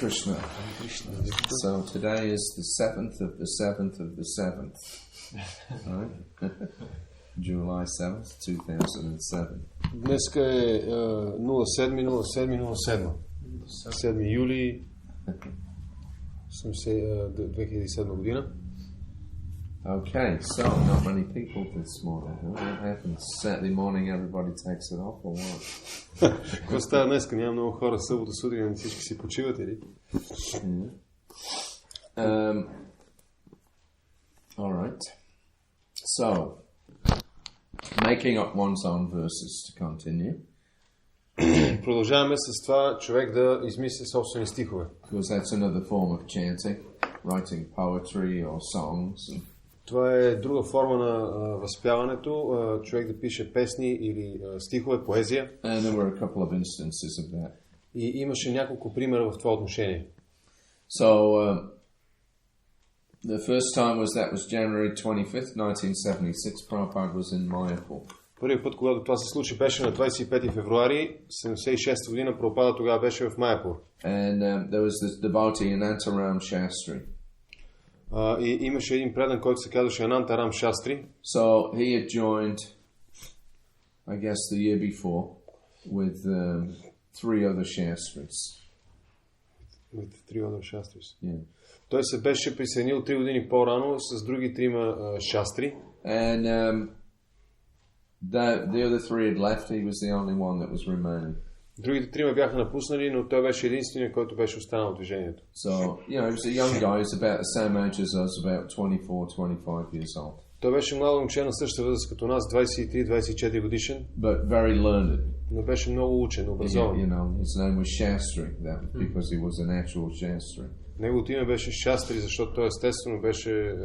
Krishna. So today is the 7th of the 7th of the 7th. Right? July 7th, 2007. Днеска е 07 юли 2007 година. Okay, so not many people this morning. What happens? Saturday morning everybody takes it off or what? Какво става днеска? Няма много хора събота сутрин, всички си почиват или? All right. So, making up one's own verses to continue. Продължаваме с това човек да измисли собствени стихове. Because that's another form of chanting, writing poetry or songs. Това е друга форма на възпяването, човек да пише песни или стихове, поезия. And there were a couple of instances of that. И имаше няколко примера в това отношение. So, the first time was January 25th, 1976. Prabhupada was in Mayapur. Първият път, когато това се случи, беше на 25 февруари 1976 година. Прабхупада тогава беше в Майапур. And there was this devotee, Anantaram Shastri. И имаше един предан, който се казваше Анантарам Шастри. So he had joined, I guess, the year before with 3 other Shastris. With 3 other Shastris. Yeah. Той се беше присъединил 3 години по-рано с други 3 шастри. And the other 3 had left. He was the only one that was remaining. Другите 3 бяха напуснали, но той беше единственият, който беше останал в движението. So, he was a young guy. He was about the same age as us, about 24, 25 years old. Той беше млад момче на същата възраст като нас, 23-24 годишен. But very learned. Но беше много учен, образован. His name was Shastri, that was because he was an actual Shastri. Неговото име беше Шастри, защото той естествено беше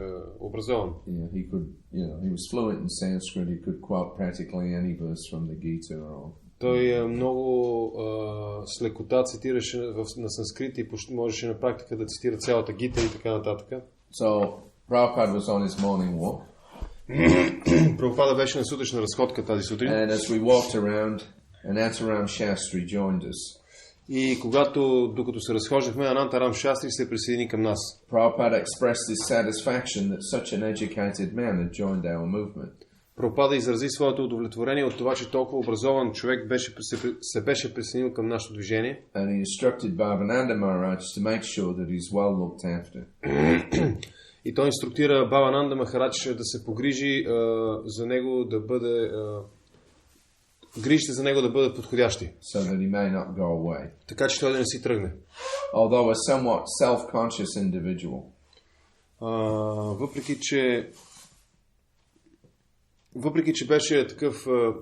образован. He could, he was fluent in Sanskrit. He could quote practically any verse from the Gita or. Той много с лекота цитираше на санскрит и можеше на практика да цитира цялата гита и така нататък. So, Prabhupada was on his morning walk. Прабхупада беше на сутрешна разходка тази сутрин. And as we walked around, Anantaram Shastri joined us. И докато се разхождахме, Анантарам Шастри се присъедини към нас. Prabhupada expressed his satisfaction that such an educated man had joined our movement. Прабхупада изрази своето удовлетворение от това, че толкова образован човек се беше присъединил към нашето движение. And he instructed Bhavananda Maharaj to make sure that he's well looked after. И той инструктира Бхавананда Махарадж да се погрижи за него да бъде грижите за него да бъдат подходящи. So that he may not go away. Така че той да не си тръгне. Although a somewhat self-conscious individual. Въпреки че беше такъв в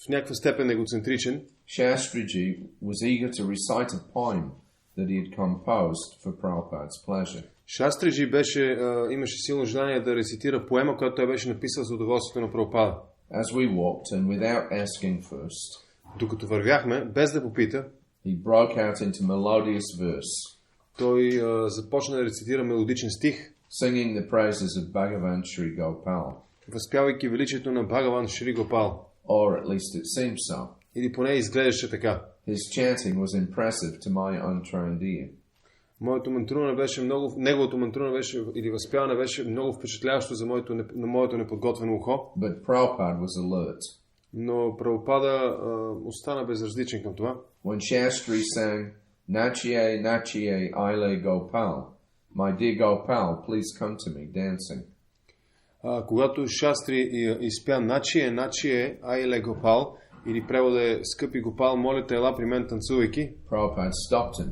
някаква степен егоцентричен, Shastriji was eager to recite a poem that he had composed for Prabhupada's pleasure. Шастриджи имаше силно желание да рецитира поема, която той беше написал за удоволствието на Прабхупада. As we walked and without asking first, докато вървяхме, без да попита, he broke out into melodious verse. Той започна да рецитира мелодичен стих, singing the praises of Bhagavan Shri Gopal. Възпявайки величието на Бхагаван Шри Гопал. Or at least it seems so. Или поне изглеждаше така. His chanting was impressive to my untrained ear. Неговото мантруване беше, или възпяване беше много впечатляващо за моето неподготвено ухо. But Prabhupada was alert. Но Прабхупада остана безразличен към това. When Shastri sang, Nachiye, Nachiye, Aile Gopal, my dear Gopal, please come to me dancing. Когато Шастри изпя Начие, Айле Гопал, или превода е скъпи Гопал, моля те, ела при мен танцувайки, Prabhupada stopped him.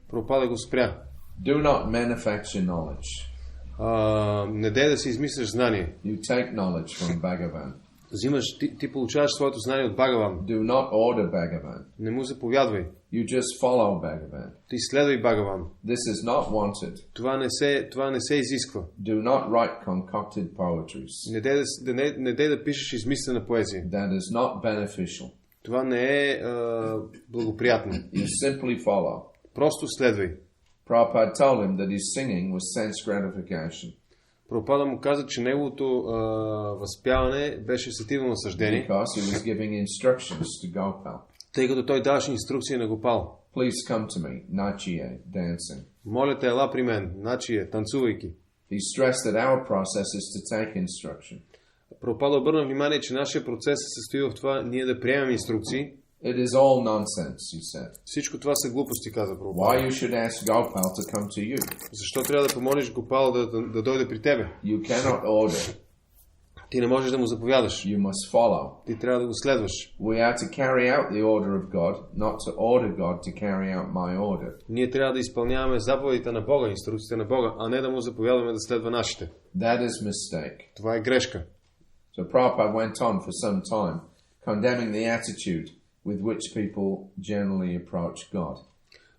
Прабхупада го спря. Do not manufacture knowledge. Не дай да си измисляш знание. You take knowledge from Bhagavan. Ти получаваш своето знание от Бхагаван. Do not order Bhagavan. Не му заповядвай. You just follow Bhagavan. Ти следвай Бхагаван. This is not wanted. Това не се изисква. Do not write concocted poetries. Не дай да пишеш измислена поезия. That is not beneficial. Това не е благоприятно. You simply follow. Просто следвай. Prabhupada told him that his singing was sense gratification. Прабхупада му каза, че неговото възпяване беше сетивно насъждение. Because he was giving instructions to Gopal. Тъй като той даваше инструкции на Гопал. Please come to me, nachiye, dancing. Моля те, ела при мен, начие, танцувайки. He stressed that our process is to take instruction. Прабхупада обърна внимание, че нашия процес се състои в това ние да приемем инструкции. It is all nonsense, he said. Всичко това са глупости, каза Прабхупада. Why you should ask Gopal to come to you? Защо трябва да помолиш Гопал да дойде при тебе? You cannot order. Ти не можеш да му заповядаш. You must follow. Ти трябва да го следваш. We are to carry out the order of God, not to order God to carry out my order. Ние трябва да изпълняваме заповедите на Бога, инструкциите на Бога, а не да му заповядаме да следва нашите. That is mistake. Това е грешка. So Prabhupada went on for some time, condemning the attitude with which people generally approach God.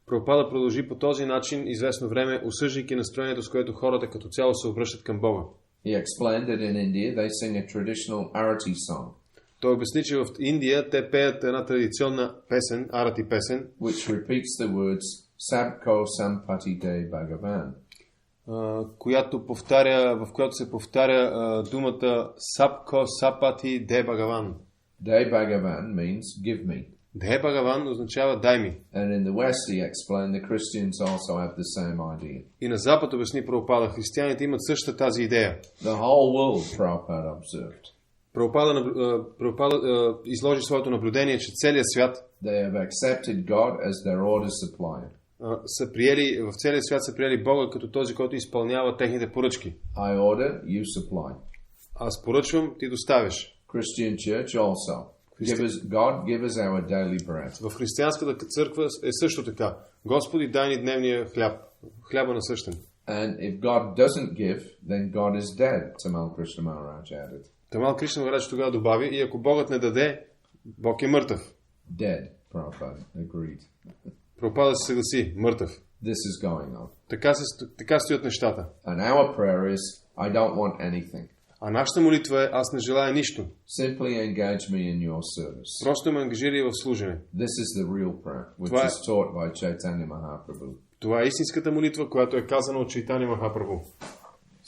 Прабхупада продължи по този начин известно време, осъждайки настроението, с което хората като цяло се обръщат към Бога. He explained that in India they sing a traditional arati song. Той обясни, че в Индия те пеят една традиционна песен, арати песен, which repeats the words Sabko Sampati De Bhagavan. в която се повтаря думата Sabko Sampati De Bhagavan. De Bhagavan means give me. De Bhagavan означава дай ми. And in the West, he explained, the Christians also have the same idea. И на Запад обясни Прабхупада, християните имат същата тази идея. The whole world, Prabhupada observed. Прабхупада изложи своето наблюдение, че целият свят They have accepted God as their order supplier. в целия свят са приели Бога като този, който изпълнява техните поръчки. I order, you supply. Аз поръчвам, ти доставяш. Christian church also. God, give us our daily bread. В християнската църква е също така. Господи, дай ни дневния хляб. Хляба насъщен. And if God doesn't give, then God is dead, Tamal Krishna Maharaj added. Тамал Кришна Марач тогава добави, и ако Богът не даде, Бог е мъртъв. Dead, Prabhupada agreed. Прабхупада се съгласи, мъртъв. This is going on. Така стоят нещата. And our prayer is, I don't want anything. А нашата молитва е, аз не желая нищо. Simply engage me in your service. Просто ме ангажирай в служене. This is the real prayer, which is taught by Chaitanya Mahaprabhu. Това е истинската молитва, която е казана от Чайтаня Махапрабху.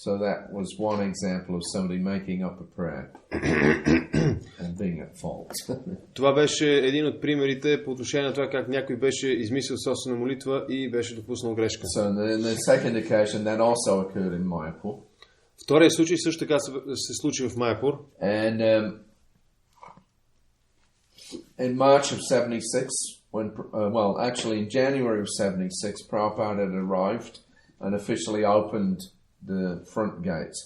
So that was one example of somebody making up a prayer and being at fault. Това беше един от примерите по отношение на това как някой беше измислил собствена молитва и беше допуснал грешка. So in the second occasion, that also occurred in Mayapur. Втория случай също така се случи в Майапур. And in March of 76, actually in January of 76, Prabhupada had arrived and officially opened the front gate.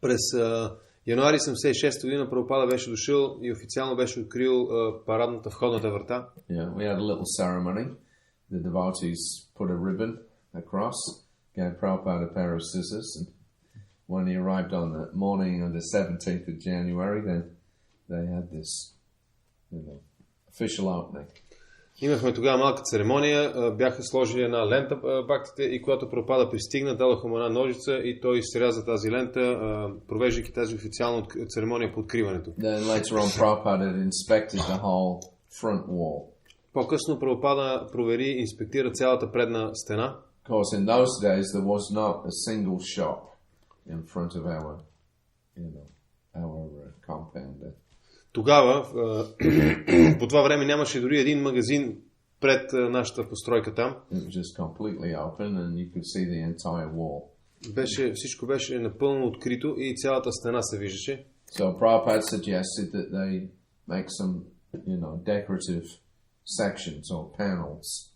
През януари 76 година Прабхупада беше дошъл и официално беше открил парадната входната врата. Yeah, we had a little ceremony. The devotees put a ribbon across, gave Prabhupada a pair of scissors, and when he arrived on the morning of the 17th of January, then they had this, official opening. Имахме тогава малка церемония, бяха сложили една лента бактите и когато Прабхупада пристигна, дадоха му една ножица и той изряза тази лента, провеждайки тази официална церемония по откриването. Then later on, Prabhupada had inspected the whole front wall. По-късно Прабхупада провери и инспектира цялата предна стена. Because in those days there was not a single shop in front of our compound. Тогава, по това време нямаше дори един магазин пред нашата постройка там. Всичко беше напълно открито и цялата стена се виждаше. So Prabhupada suggested that they make some, decorative sections or panels.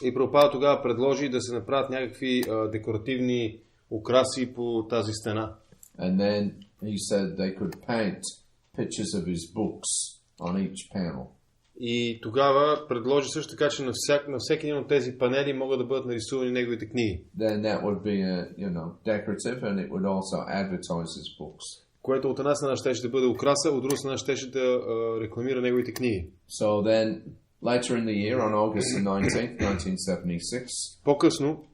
И Прабхупада тогава предложи да се направят някакви декоративни украси по тази стена. And then he said they could paint pictures of his books on each panel. И тогава предложи също така, че на всеки един от тези панели могат да бъдат нарисувани неговите книги. Then that would be decorative and it would also advertise his books. Което от една страна щеше да бъде украса, от друга страна щеше да рекламира неговите книги. So then later in the year on August 19th, 1976. По-късно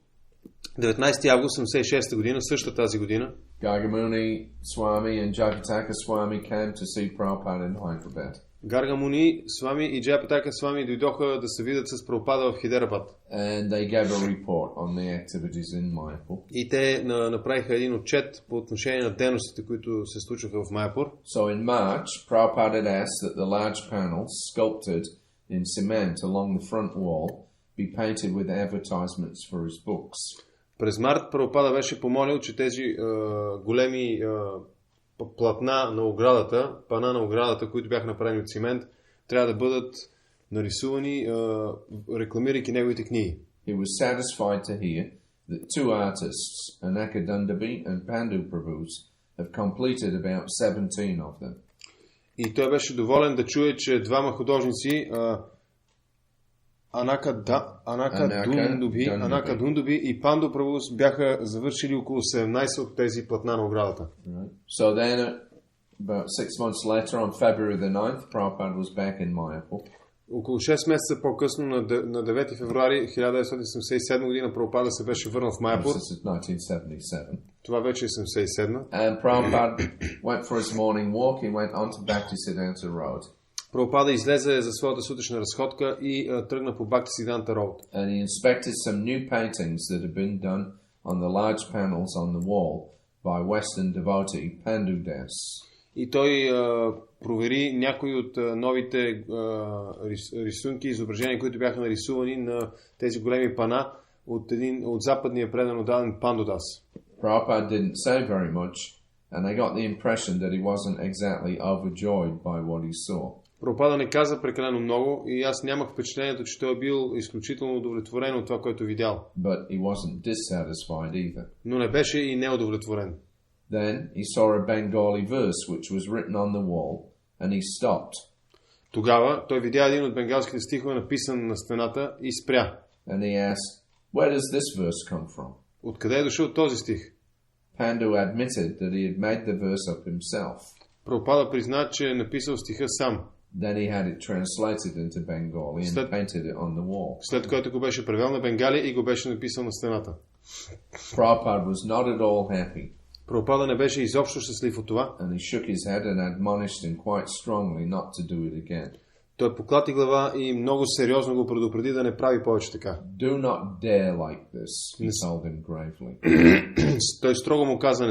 19 август 1976 година, същата тази година, Gargamuni Swami and Jagapataka Swami came to see Prabhupada in Hyderabad. Гаргамуни Свами и Джайапатака Свами дойдоха да се видят с Прабхупада в Хидрабад. And they gave a report on the activities in Mayapur. И те направиха един отчет по отношение на дейностите, които се случваха в Майапур. So in March, Prabhupada had asked that the large panels sculpted in cement along the front wall be painted with advertisements for his books. През март Прабхупада беше помолил, че тези големи платна на оградата, пана на оградата, които бяха направени от цимент, трябва да бъдат нарисувани, рекламирайки неговите книги. He was satisfied to hear that two artists, Anakadundabi and Pandu Prabhus, have completed about 17 of them. И той беше доволен да чуе, че двама художници, Анакадундаби и Панду Прабху, бяха завършили около 17 от тези платна на оградата. So then, about 6 months later, on February the 9th, Prabhupada was back in Mayapur. Около 6 месеца по-късно, на 9 февруари 1977 година, Прабхупада се беше върнал в Майапур. Това вече е 77. And Prabhupada went for his morning walk. He went onto Bhaktisiddhanta Road. Прабхупада излезе за своята сутрешна разходка и тръгна по Бхактисиддханта Road. And he inspected some new paintings that had been done on the large panels on the wall by Western devotee Pandu Das. И той провери някои от новите рисунки, изображения, които бяха нарисувани на тези големи пана от западния предан отдаден Панду Дас. Prabhupada didn't say very much, and I got the impression that he wasn't exactly overjoyed by what he saw. Прабхупада не каза прекалено много и аз нямах впечатлението, че той е бил изключително удовлетворен от това, което видял. But he wasn't dissatisfied either. Но не беше и неудовлетворен. Then he saw a Bengali verse which was written on the wall, and he stopped. Тогава той видя един от бенгалските стихове, написан на стената, и спря. And he asked, "Where does this verse come from?" Откъде е дошъл този стих? Pandu admitted that he had made the verse up himself. Прабхупада призна, че е написал стиха сам. Then he had it translated into Bengali and painted it on the wall. След което го беше превел на бенгали и го беше написал на стената. Prabhupada was not at all happy. Прабхупада не беше изобщо щастлив от това. And he shook his head and admonished him quite strongly not to do it again. Той поклати глава и много сериозно го предупреди да не прави повече така. Do not dare like this, he told him gravely. Той строго му каза,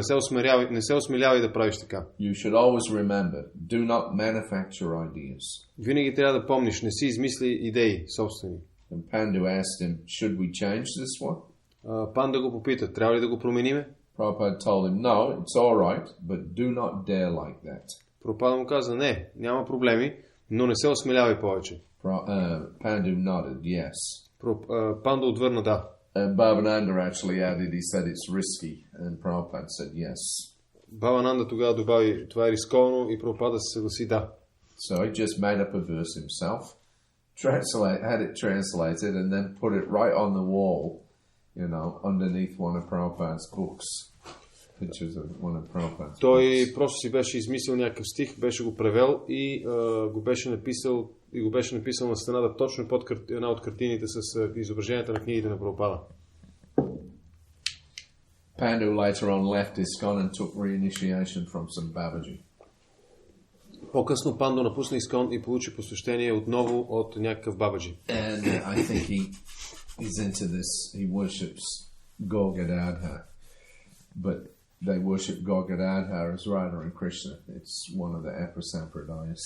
не се осмелявай да правиш така. You should always remember, do not manufacture ideas. Винаги трябва да помниш, не си измисли идеи собствени. And Pandu asked him, should we change this one? Панда го попита, трябва ли да го промениме? Prabhupada told him, no, it's all right, but do not dare like that. Прабхупада му каза, не, няма проблеми, но не се осмелявай повече. Pandu nodded, yes. Панда отвърна да. Bhavananda actually added, he said it's risky, and Prabhupada said yes. Бхавананда тогава добави, това е рисковано, и Прабхупада се съгласи да. So he just made up a verse himself, had it translated, and then put it right on the wall, underneath one of Prabhupada's books. Pictures of one of Prabhupada's Той books. просто си беше измислил някакъв стих, беше го превел и го беше написал на стената точно под една от картините с изображенията на книгите на Прабхупада. Pandu later on left ISKCON and took reinitiation from some Babaji. По-късно Панду напусна ISKCON и получи посвещение отново от някакъв бабаджи. And I think he's into this. He worships Gaur-Gadadhar. But they worship Gaur-Gadadhar as Radha and Krishna. It's one of the Apra Sampradayas.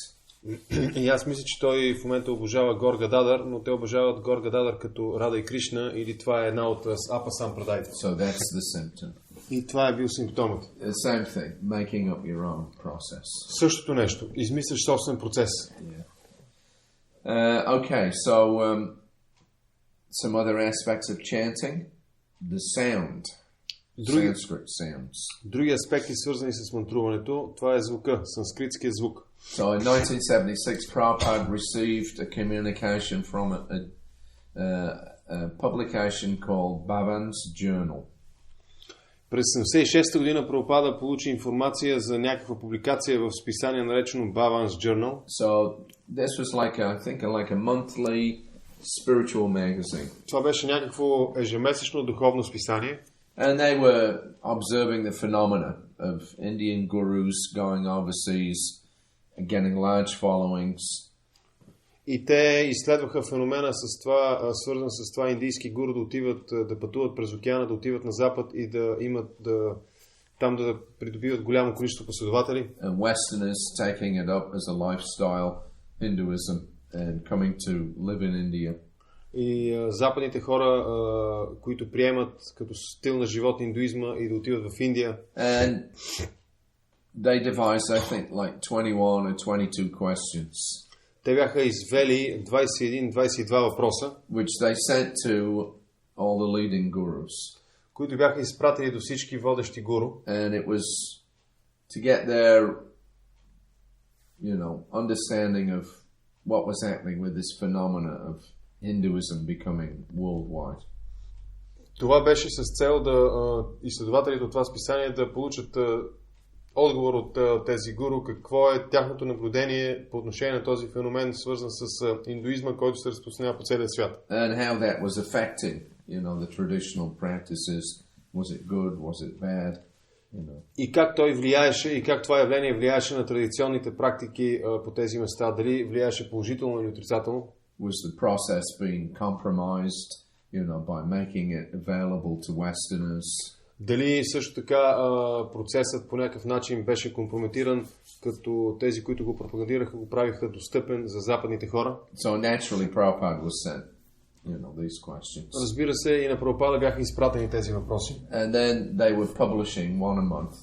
И аз мисля, че той в момента обожава Gaur-Gadadhar, но те обожават Gaur-Gadadhar като Рада и Кришна, или това е една от Апа Сампрадайте. So that's the symptom. И това е бил симптомът. The same thing, making up your own process. Същото нещо. Измисляш собствен процес. Yeah. Okay, so some other aspects of chanting. The sound. Sanskrit sounds. Други аспекти, свързани с мантруването, това е звука, санскритския звук. So in 1976, Prabhupada received a communication from a publication called Bhavan's Journal. През 1976 година Прабхупада получи информация за някаква публикация в списание, наречено Bhavan's Journal. So this was like a monthly spiritual magazine. Това беше някакво ежемесечно духовно списание. And they were observing the phenomena of Indian gurus going overseas and getting large followings. И те изследваха феномена с това, свързан с това индийски гуру да отиват, да пътуват през океана, да отиват на запад и да имат там да придобиват голямо количество последователи. And Westerners taking it up as a lifestyle, Hinduism, and coming to live in India. И западните хора, които приемат като стил на живот индуизма и да отиват в Индия. And they devised, I think, like 21 or 22 questions. Те бяха извели 21-22 въпроса, which they sent to all the leading gurus. които бяха изпратени до всички водещи гуру. And it was to get their, understanding of what was happening with this phenomena of Hinduism becoming worldwide. Това беше с цел да изследователите от това списание да получат отговор от тези гуру, какво е тяхното наблюдение по отношение на този феномен, свързан с индуизма, който се разпространява по целия свят. And how that was affecting, the traditional practices. Was it good? Was it bad? И как той влияеше, и как това явление влияеше на традиционните практики по тези места, дали влияеше положително или отрицателно. Was the process being compromised, by making it available to Westerners? Дали също така процесът по някакъв начин беше компрометиран, като тези, които го пропагандираха, го правиха достъпен за западните хора? So naturally Prabhupada was sent, these questions. Разбира се, и на Прабхупада бяха изпратени тези въпроси. And then they were publishing one a month,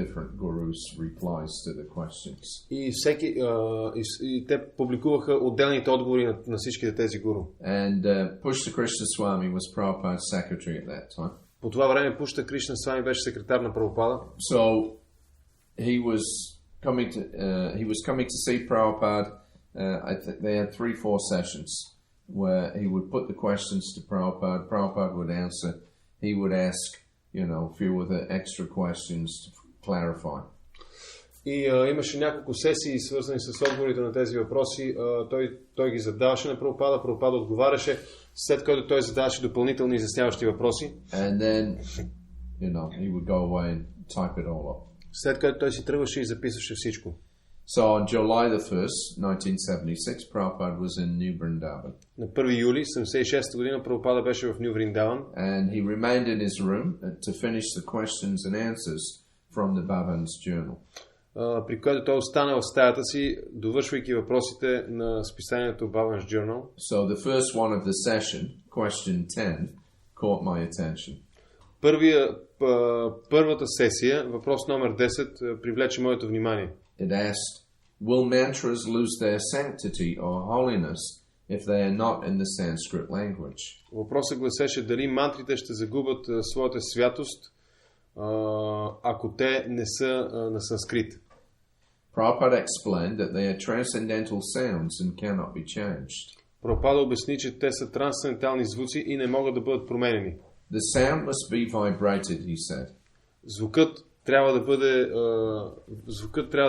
different gurus' replies to the questions. И те публикуваха отделните отговори на всичките тези гуру. And Pushta Krishna Swami was Prabhupada's secretary at that time. По това време Пушта Кришна Свами беше секретар на Прабхупада. So he was coming to see Prabhupada. I think they had 3-4 sessions where he would put the questions to Prabhupada. Prabhupada would answer. He would ask, a few of the extra questions to clarify. И имаше няколко сесии, свързани с отговорите на тези въпроси. Той ги задаваше на Прабхупада, Прабхупада отговаряше, след което той задаваше допълнителни изясняващи въпроси. And then, he would go away and type it all up. След което той си тръгваше и записваше всичко. So on July the 1st, 1976, Prabhupada was in New Vrindavan. На 1 юли 1976 година Прабхупада беше в Ню Вриндаван. And he remained in his room to finish the questions and answers from the Bhavan's journal. При което той остана в стаята си, довършвайки въпросите на списанието Bhavan's Journal. So the first one of the session, question 10, caught my attention. Първата сесия, въпрос номер 10, привлече моето внимание. It asked, will mantras lose their sanctity or holiness if they are not in the Sanskrit language? Въпросът гласеше дали мантрите ще загубят своята святост, ако те не са на санскрит. Prabhupada explained that they are transcendental sounds and cannot be changed. Прабхупада обясни, че те са трансцендентални звуци и не могат да бъдат променени. The sound must be vibrated, he said. Звукът трябва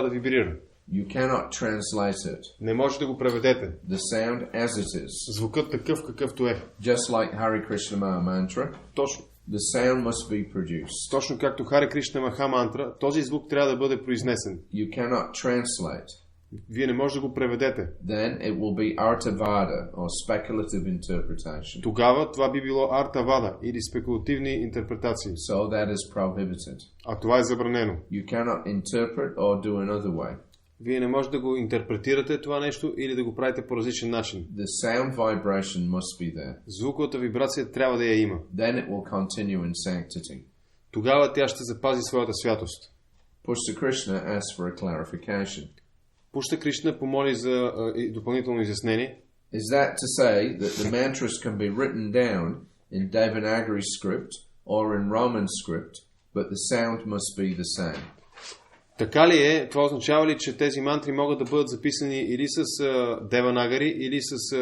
да вибрира. You cannot translate it. Не може да го преведете. The sound as it is. Звукът такъв какъвто е. Just like Hari Krishna Maha Mantra. Точно. The sound must be produced. Точно както Хари Кришна Маха Мантра, този звук трябва да бъде произнесен. You cannot translate. Вие не може да го преведете. Then it will be artavada or speculative interpretation. Тогава това би било артавада или спекулативни интерпретации. So that is prohibited. А това е забранено. You cannot interpret or do another way. Вие не може да го интерпретирате това нещо или да го правите по различен начин. The sound vibration must be there. Звуковата вибрация трябва да я има. Then it will continue in sanctity. Тогава тя ще запази своята святост. Pushta Krishna asked for a clarification. Пушта Кришна помоли за допълнително изяснение. Is that to say that the mantras can be written down in Devanagari script or in Roman script, but the sound must be the same? Така ли е? Това означава ли, че тези мантри могат да бъдат записани или с Деванагари, или с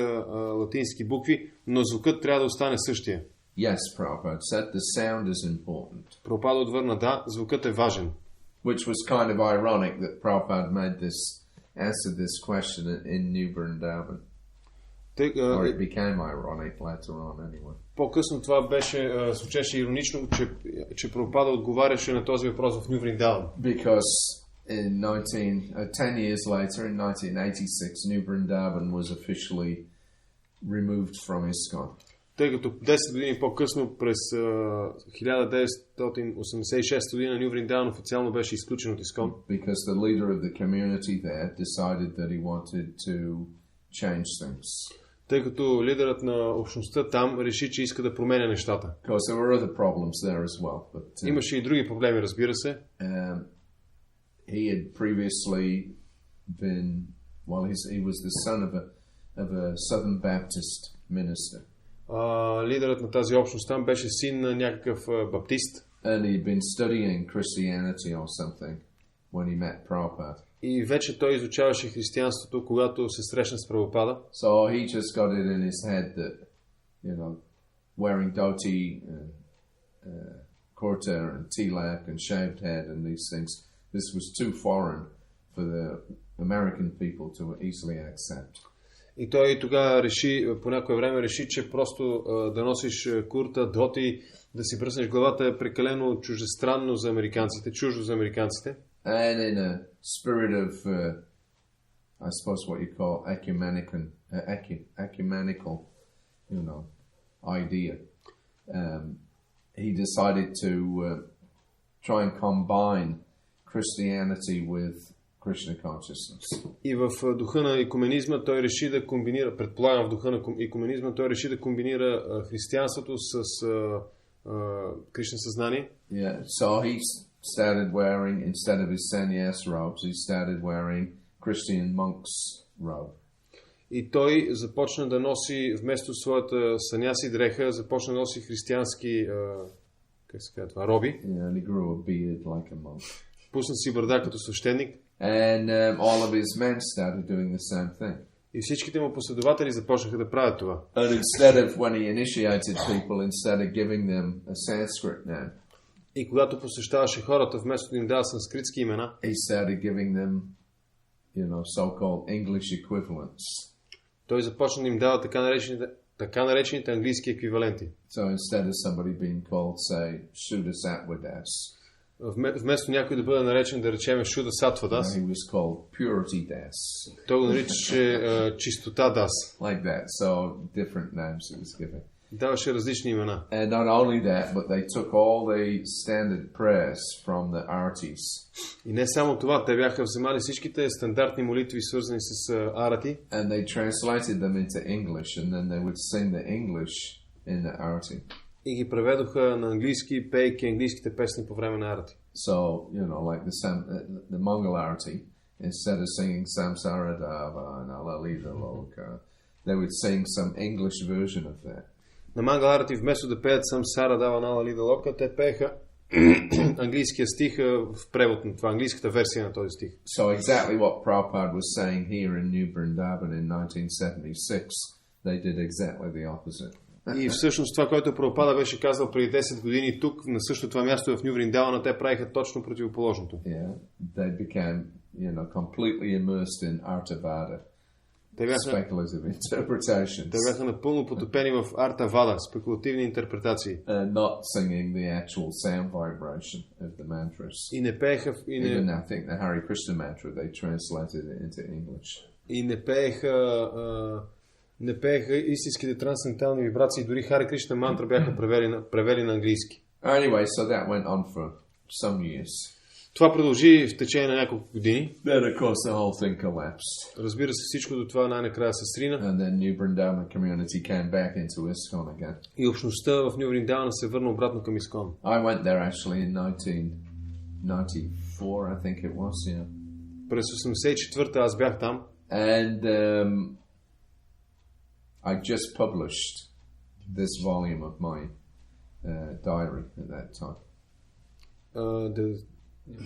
латински букви, но звукът трябва да остане същия? Yes, Prabhupada said the sound is important. Прабхупада отвърна, да, звукът е важен. Which was kind of ironic that Prabhupada answered this question in New Vrindavan. Or it became ironic later on anyway. По-късно това звучеше иронично, че Прабхупада отговаряше на този въпрос в Ню Вриндаван. Because 10 years later, in 1986, New Vrindavan was officially removed from ISKCON. Тъй като 10 години по-късно, през 1986 година, Ню Вриндаван официално беше изключен от ISKCON. Because the leader of the community there decided that he wanted to change things. Тъй като лидерът на общността там реши, че иска да променя нещата. Because there were other problems there as well. But, имаше и други проблеми, разбира се. He had previously been, he was the son of a Southern Baptist minister. Лидерът на тази общност там беше син на някакъв баптист. And he'd been studying Christianity or something when he met Prabhupada. И вече той изучаваше християнството, когато се срещна с Прабхупада. So he just got it in his head that, wearing dhoti, kurta and tilak and shaved head and these things, this was too foreign for the American people to easily accept. И той тогава реши, по някое време реши, че просто да носиш курта, доти, да си бръснеш главата е прекалено чуждестранно за американците, чуждо за американците. And in a spirit of, I suppose what you call ecumenical, idea, he decided to try and combine Christianity with Krishna consciousness. И в духа на екуменизма той реши да комбинира, предполагам в духа на екуменизма, той реши да комбинира християнството с Кришна съзнание. Yeah, so he started wearing, instead of his sannyas robes, he started wearing Christian monk's robe. И той започна да носи, вместо своята саняси дреха, започна да носи християнски, как се казва това, роби. Yeah, and he grew a beard like a monk. Пусна си брада като свещеник. And all of his men started doing the same thing. И всичките му последователи започнаха да правят това. And instead of, when he initiated people, instead of giving them a Sanskrit name, и когато посещаваше хората, вместо да им дава санскритски имена, he started giving them, so-called English equivalents. Той започна да им дава така наречените английски еквиваленти. So instead of somebody being called, say, Shuddha Sattva Das, вместо някой да бъде наречен, да речеме Шуда Сатва Дас, he was called Purity Das. Той го наричаше чистота Дас. Like that, so different names he was giving. Даваше различни имена. And not only that, but they took all the standard prayers from the artis. И не само това, те бяха вземали всичките стандартни молитви, свързани с арати. And they translated them into English, and then they would sing the English in the arati. И ги преведоха на английски, пейки английските песни по време на арати. So, like the Mongol arati, instead of singing Samsara Dava and Alalita Loka, they would sing some English version of that. На Мангал арати, вместо да пеят Самсара Дава на Алалита Лока, те пееха английския стих в превод на това, английската версия на този стих. So exactly what Prabhupada was saying here in New Vrindavan in 1976, they did exactly the opposite. И всъщност това, което Прабхупада беше казал преди 10 години тук, на същото това място в Ню Вриндавана, те правиха точно противоположното. Yeah, they became, completely immersed in Artavada, speculative interpretation. Те бяха напълно потопени в Артавада, спекулативни интерпретации. Not singing the actual sound vibration of the mantras. И не пееха... Even I think the Hari Krishna mantra, they translated it into English. И не пееха истинските трансцендентални вибрации, дори Хари Кришна мантра бяха превели на английски. Anyway, so that went on for some years. Това продължи в течение на няколко години. Then, of course, the whole thing collapsed. Разбира се, всичко до това най-накрая се срина. And then New Vrindavan community came back into ISKCON again. И общността в Ню Вриндавана се върна обратно към ISKCON. I went there actually in 1994, I think it was, yeah. През 84-та аз бях там. And I just published this volume of my diary at that time.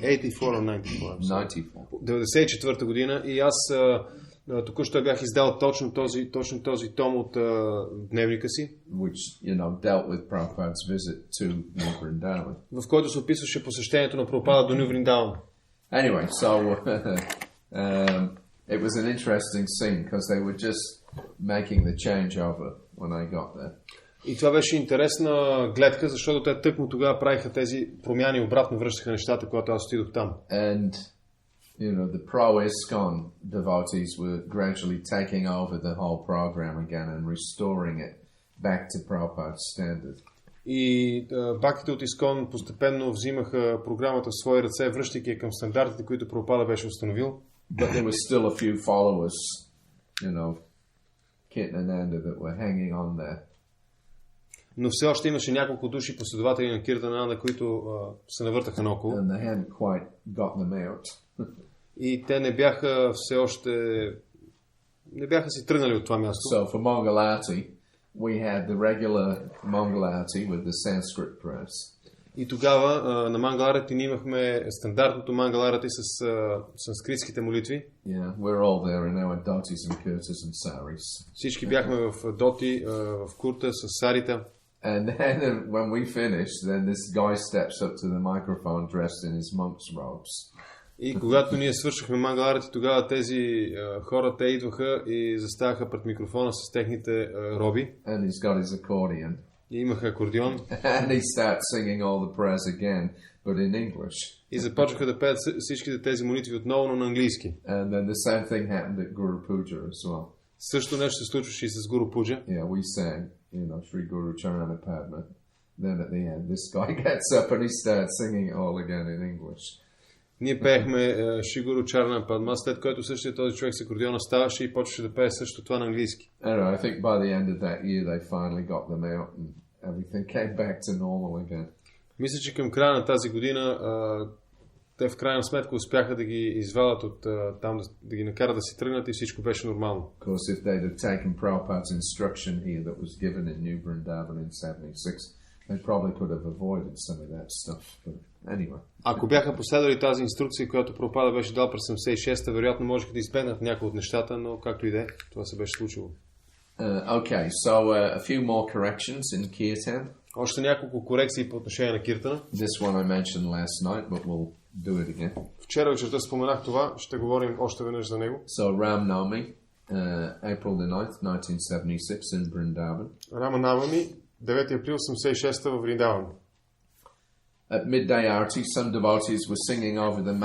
84 or 94? 94. 94-та година и аз току-що бях издал точно този том от дневника си, which, dealt with Prabhupada's visit to New Vrindavan. В който се описваше посещението на Прабхупада до Ню Вриндаван. Anyway, so it was an interesting scene because they were just making the changeover when I got there. И това беше интересна гледка, защото те тъкмо тогава правиха тези промяни, обратно връщаха нещата, когато аз отидох там. And the pro-ISKCON devotees were gradually taking over the whole program again and restoring it back to Prabhupada's standard. И бактите от ISKCON постепенно взимаха програмата в свои ръце, връщайки я към стандартите, които Прабхупада беше установил. But there were still a few followers, Kirtananda that were hanging on there. Но все още имаше няколко души последователи на Киртананда, които се навъртаха наоколо. And they hadn't quite got them out. И те не бяха все още... не бяха си тръгнали от това място. So for Mangalarti, we had the regular Mangalarti with the Sanskrit prayers. И тогава на Мангаларати ние имахме стандартното Мангаларати с санскритските молитви. Yeah, we're all there in our dhotis and kurtas and saris. Всички бяхме в доти, в курта с сарита. And then when we finished, then this guy steps up to the microphone dressed in his monk's robes. И когато ние свършихме Мангаларати, тогава тези хора, те идваха и заставаха пред микрофона с техните роби. And he's got his accordion. И имаха акордеон. And he starts singing all the prayers again, but in English. И започнаха да пеят всичките тези молитви отново, но на английски. And then the same thing happened at Guru Puja as well. Също нещо се случваше и с Гуру Пуджа. Yeah, we sang, Shri Guru Charana Padma. Then at the end, this guy gets up and he starts singing it all again in English. Ние пеехме Шри Гуру Чарана Падма, след което същия този човек с акордеона ставаше и почваше да пее също това на английски. I think by the end of that year they finally got them out and everything came back to normal again. Мисля, че към края на тази година те в крайна сметка успяха да ги извадят от там, да ги накарат да си тръгнат и всичко беше нормално. Of course, if they'd have taken Prabhupada's instruction here that was given in New Vrindavan in 76, they probably could have avoided some of that stuff. But anyway. Ако бяха последвали тази инструкция, която Прабхупада беше дал през 76-та, вероятно можеха да избегнат някои от нещата, но както и да е, това се беше случило. Okay, so a few more corrections in Kirtan. Още няколко корекции по отношение на киртана. This one I mentioned last night, but we'll do it again. Вчера вечерта споменах това, ще говорим още веднъж за него. So Ram Navami, April the 9th, 1976 in Vrindavan. Рама Навами, 9 април 86 във Вриндаван. At midday arati, some devotees were singing over the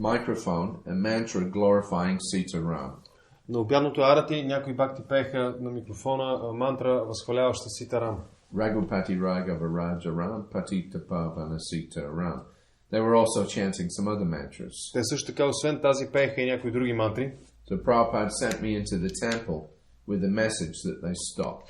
microphone a mantra glorifying Sita Ram. На обядното арати някои бакти пееха на микрофона мантра, възхваляваща Сита Рам. Raghupati Raghava Raja Ram, Patita Pavana Sita Ram. They were also chanting some other mantras. Те също така, освен тази, пееха и някои други мантри. So Prabhupada sent me into the temple with a message that they stopped.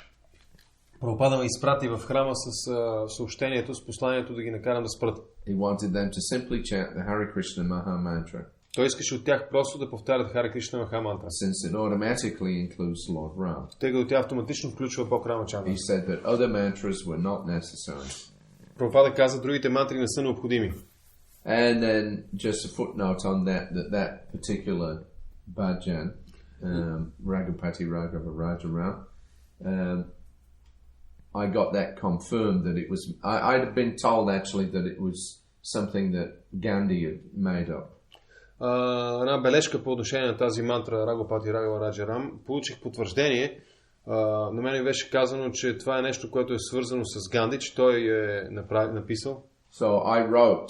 Прабхупада ме изпрати в храма с съобщението, с посланието да ги накарам да спрат. He wanted them to simply chant the Hare Krishna Maha Mantra. Той искаше от тях просто да повтарят Хари Кришна Маха Мантра. Since it automatically includes Lord Ram. Тъй като тя автоматично включва Бог Рама Чандра. He said that other mantras were not necessary. Прабхупада каза, другите мантри не са необходими. And then just a footnote on that particular bhajan, Raghupati Raghava Raja Ram, I got that confirmed that it was, I'd have been told actually that it was something that Gandhi had made up. Една бележка по отношение на тази мантра Рагопати Рагава Раджа Рам. Получих потвърждение. На мен беше казано, че това е нещо, което е свързано с Ганди, че той е написал. So I wrote,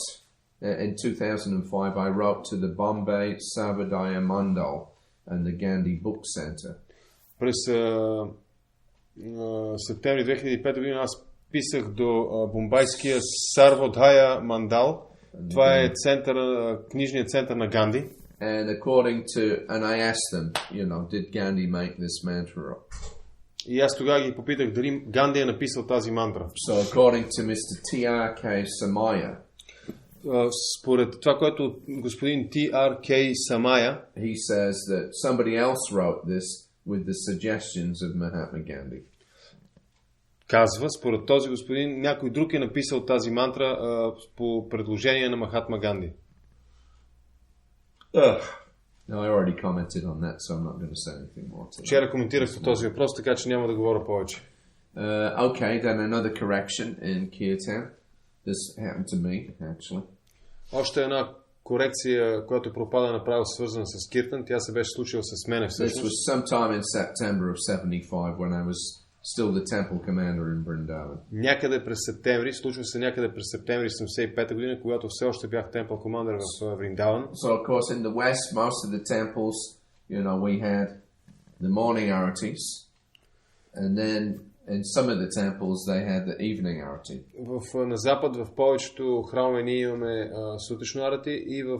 in 2005, I wrote to the Bombay Savadaya Mandal and the Gandhi Book Center. През септември 2005 година аз писах до Бомбайския Сарводхая Мандал. Това е книжният център на Ганди. And I asked them, did Gandhi make this mantra up? И аз тогава ги попитах дали Ганди е написал тази мантра. So according to Mr. T.R.K. Samaya, според това, което господин T.R.K. Самая, he says that somebody else wrote this with the suggestions of Mahatma Gandhi. Казва, според този господин, някой друг е написал тази мантра по предложение на Махатма Ганди. No, I already commented on that, so I'm not going to say anything more. Вчера коментирах по този въпрос, така че няма да говоря повече. Okay, then another correction in Kirtan. This happened to me, actually. Още една корекция, която Прабхупада направил, свързана с Киртан, тя се беше случила с мене всъщност. This was sometime in September of 75 when I was still the temple commander in Vrindavan. Някъде през септември, случва се някъде през септември 75 година, когато все още бях темпъл командър в Вриндаван. So of course in the west, most of the temples, we had the morning aritis, and then in some of the temples they had the evening arati. На запад, в повечето храмове ние имаме сутрешно арати и в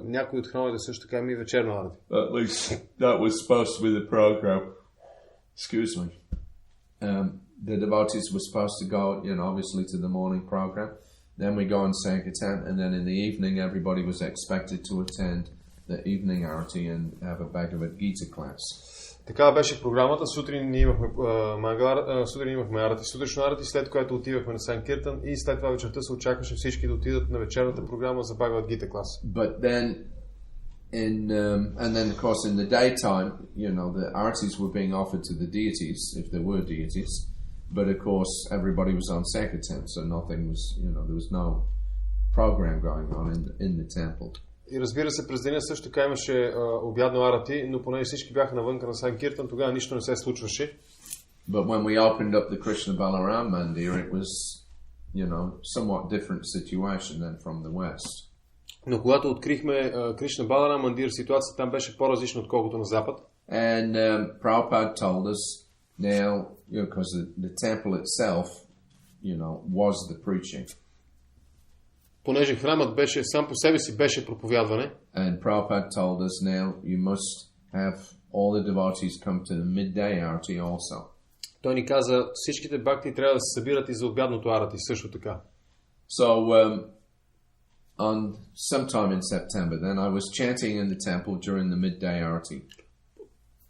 някои от храмовете също така има и вечерно арати. At least that was supposed to be the program. excuse me, the devotees were supposed to go, obviously to the morning program. Then we go on Sankirtan, and then in the evening everybody was expected to attend the evening arati and have a Bhagavad Gita class. Така беше програмата. Сутрин ние имахме арати, сутрешно арати, след което отивахме на Санкиртан и след това вечерта се очакваше всички да отидат на вечерната програма за Бхагават Гита клас. But then and then of course in the daytime, the artis were being offered to the deities if there were deities. But of course, everybody was on Sankirtan, so nothing was, there was no program going on in the temple. И разбира се, през деня също така имаше обядно арати, но понеже всички бяха навънка на Санкиртан, тогава нищо не се случваше. But when we opened up the Krishna Balaram Mandir, it was, somewhat different situation than from the west. Но когато открихме Кришна Баларам Мандир, ситуацията там беше по-различна отколкото на запад. And Prabhupada told us now, because the temple itself, was the preaching. Понеже храмът беше сам по себе си беше проповядване. And Prabhupada told us now you must have all the devotees come to the midday arati also. Той ни каза, всичките бхакти трябва да се събират и за обядното арати също така. So on sometime in September then I was chanting in the temple during the midday arati.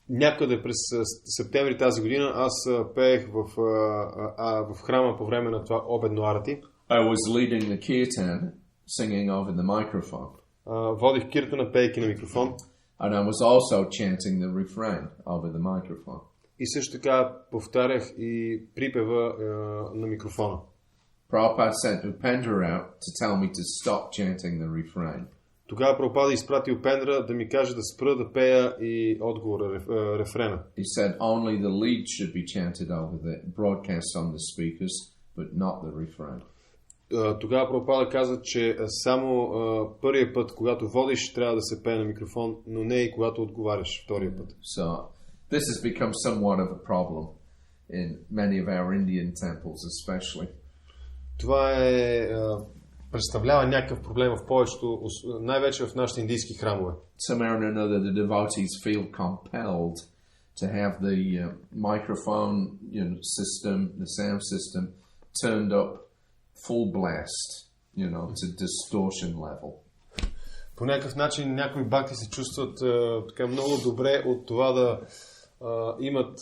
Някъде през септември тази година аз пеех в храма по време на това обедно арати. I was leading the kirtan, singing over the microphone. Водих киртана, пейки на микрофон. And I was also chanting the refrain over the microphone. И също така повтарях и припева на микрофона. Prabhupada sent Upendra out to tell me to stop chanting the refrain. Тогава Прабхупада изпрати Упендра да ми каже да спра да пея и отговора, рефрена. He said only the lead should be chanted over the broadcast on the speakers, but not the refrain. Тогава Прабхупада каза, че само първият път, когато водиш, трябва да се пее на микрофон, но не и когато отговаряш втория път. So this has become somewhat of a problem in many of our Indian temples, especially. Това представлява някакъв проблем в повечето, най-вече в нашите индийски храмове. Somehow or another, the devotees feel compelled to have the microphone, system, the sound system, turned up full blast, to distortion level. По някакъв начин някои бхакти се чувстват така много добре от това да имат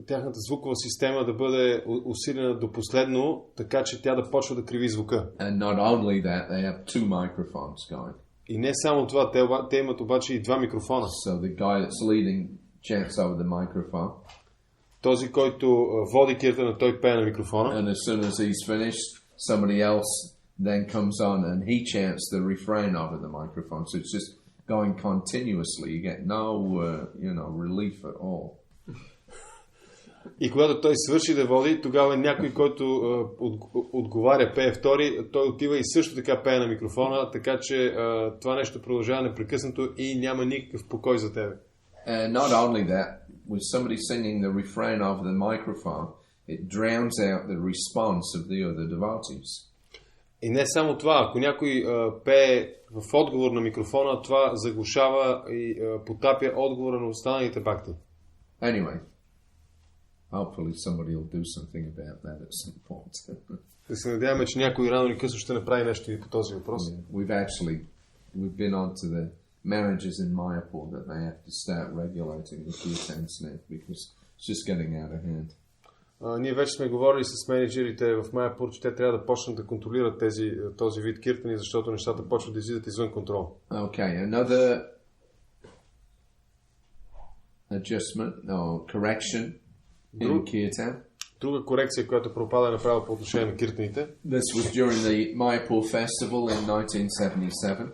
тяхната звукова система да бъде усилена до последно, така че тя да почва да криви звука. And not only that, they have two microphones going. И не само това, те имат обаче и два микрофона. So the guy that's leading chants over the microphone. Този, който води киртана, той пее на микрофона. And as soon as he's finished, somebody else then comes on and he chants the refrain over the microphone. So it's just going continuously. You get no, relief at all. И когато той свърши да води, тогава някой, който отговаря, пее втори, той отива и също така пее на микрофона, така че това нещо продължава непрекъснато и няма никакъв покой за тебе. And not only that, with somebody singing the refrain over the microphone, it drowns out the response of the other devotees. И не само това, ако някой пее в отговор на микрофона, това заглушава и потапя отговора на останалите бхакти. Anyway, hopefully somebody will do something about that at some point. Да се надяваме, че някой рано или късно ще направи нещо и по този въпрос. Yeah, we've been on to the managers in Mayapur that they have to start regulating the kirtans now because it's just getting out of hand. Ние вече сме говорили с менеджерите в Майапур, че те трябва да почнат да контролират този вид киртани, защото нещата почват да излизат извън контрол. Okay, another adjustment or correction in kirtan. Друга корекция, която Прабхупада е направила по отношение на киртаните. This was during the Mayapur festival in 1977.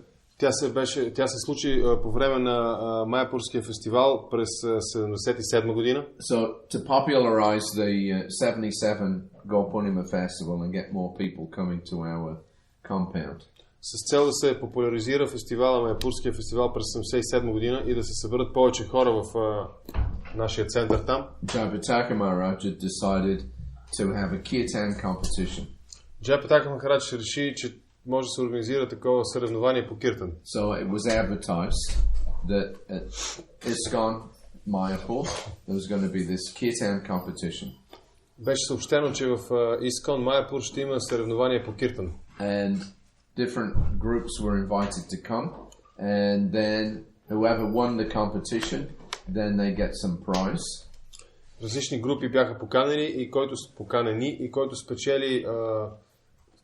Тя се случи по време на Майапурския фестивал през 1977 година. So to popularize the 77 Gopurnima festival and get more people coming to our compound. С цел да се популяризира фестивала, Майапурския фестивал през 1977 година и да се съберат повече хора в нашия център там. Jayapataka Maharaj decided to have a kirtan competition. Джайапатака Махарадж реши, че може да се организира такова съревнование по киртан. So it was advertised that at ISKCON Mayapur, there was going to be this kirtan competition. Беше съобщено, че в Искон Майапур ще има съревнование по киртан. And different groups were invited to come, and then whoever won the competition, then they get some prize. Различни групи бяха поканени и който спечели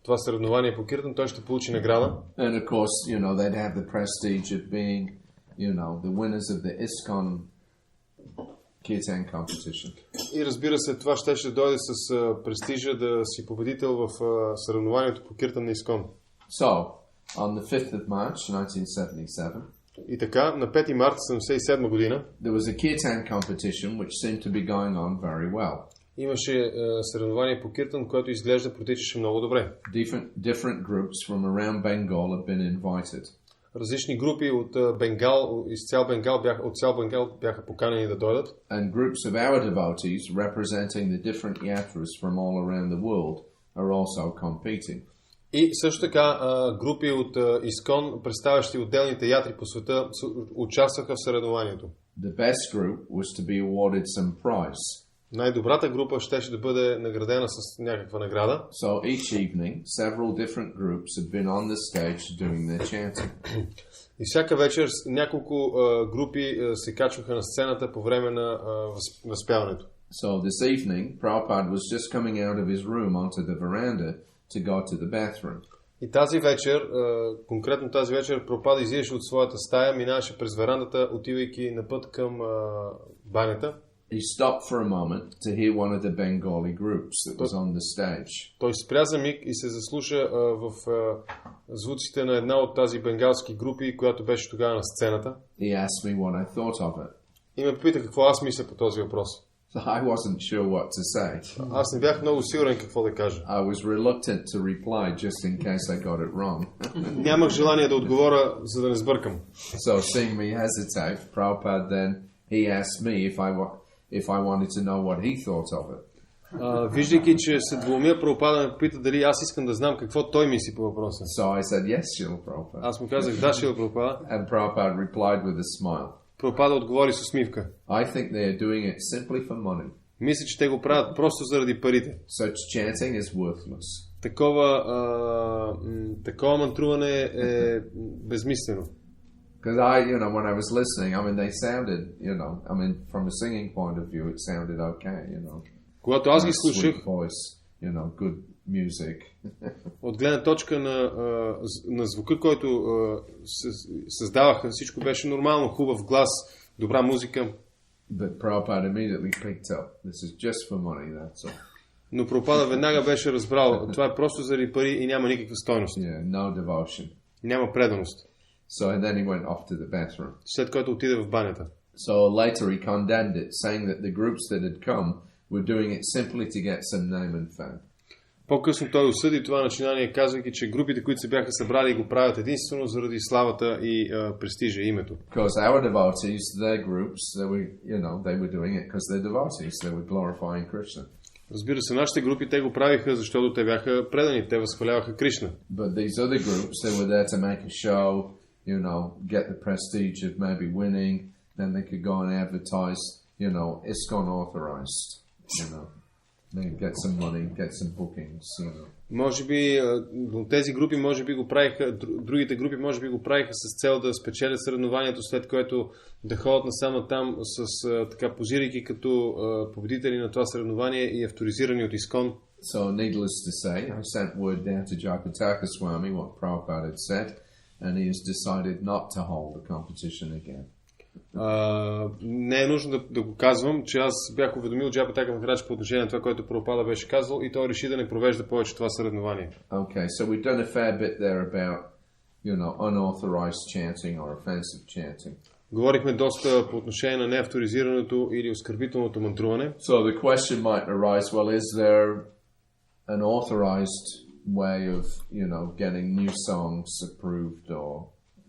това съревнование по киртан, той ще получи награда. And of course, they'd have the prestige of being, the winners of the ISKCON Kirtan competition. И разбира се, това ще дойде с престижа да си победител в съревнованието по киртан на Искон. So, on the 5th of March, 1977, и така, на 5 марта 1977 година, there was a kirtan competition which seemed to be going on very well. Имаше съревнование по киртан, което изглежда протичаше много добре. Different groups from around Bengal have been invited. Различни групи от Бенгал, от цял Бенгал бяха поканени да дойдат. And groups of our devotees representing the different yatras from all around the world are also competing. И също така групи от Искон, представящи отделните ятри по света, участваха в съревнованието. The best group was to be awarded some prize. Най-добрата група щеше да бъде наградена с някаква награда. So each evening, several different groups had been on the stage doing their chanting. И всяка вечер няколко групи се качваха на сцената по време на възпяването. So this evening, Prabhupada was just coming out of his room onto the veranda to go to the bathroom. И тази вечер, конкретно тази вечер, Прабхупада излизаше от своята стая, минаваше през верандата, отивайки на път към банята. He stopped for a moment to hear one of the Bengali groups that was on the stage. Той спря за миг и се заслуша в звуците на една от тази бенгалски групи, която беше тогава на сцената. He asked me what I thought of it. И ме попита какво аз мисля по този въпрос. So I wasn't sure what to say. Аз не бях много сигурен какво да кажа. I was reluctant to reply just in case I got it wrong. Нямах желание да отговоря, за да не сбъркам. So seeing me hesitate, Prabhupada then he asked me if I wanted to know what he thought of it. Виждайки, че се двумя, Прабхупада ме попита дали аз искам да знам какво той мисли по въпроса. So I said yes, Шрила Prabhupada. Аз му казах да, Шрила Прабхупада. And Prabhupada replied with a smile. Прабхупада отговори с усмивка. I think they are doing it simply for money. Мисля, че те го правят просто заради парите. Such chanting is worthless. Такова мантруване е безмислено. Because when I was listening, they sounded, from a singing point of view, it sounded okay, Когато аз ги слушах, sweet voice, good music. От гледна точка на звука, който създаваха, всичко беше нормално, хубав глас, добра музика. But Prabhupada immediately picked up. This is just for money, that's all. Но Прабхупада веднага беше разбрал, това е просто заради пари и няма никаква стойност. Yeah, no devotion. Няма преданост. So and then he went off to the bathroom. След което отиде в банята. So later he condemned it, saying that the groups that had come were doing it simply to get some name and fame. По-късно той осъди това начинание, казвайки, че групите, които се бяха събрали, го правят единствено заради славата и престижа, името. Because our devotees, their groups, they were doing it because they're devotees, they were glorifying Krishna. Разбира се, нашите групи те го правиха, защото те бяха предани, те възхваляваха Кришна. But these other groups, they were there to make a show, get the prestige of maybe winning, then they could go and advertise, ISKCON authorized, They get some money, get some bookings, Може би тези групи може би го правиха, другите групи може би го правиха с цел да спечелят съревнованието, след което да ходят насам там с така позирайки като победители на това съревнование и авторизирани от Искон. So needless to say, I sent word down to Jayapataka Swami what Prabhupada had said, and he has decided not to hold the competition again. Не е нужно да го казвам, че аз бях уведомил Джапатака Махарадж по отношение на това, което Прабхупада беше казал, и той реши да не провежда повече това съревнование. Okay, so we've done a fair bit there about, unauthorized chanting or offensive chanting. Говорихме доста по отношение на неавторизираното или оскърбителното мантруване. So the question might arise, well, is there an authorized way of, getting new songs approved or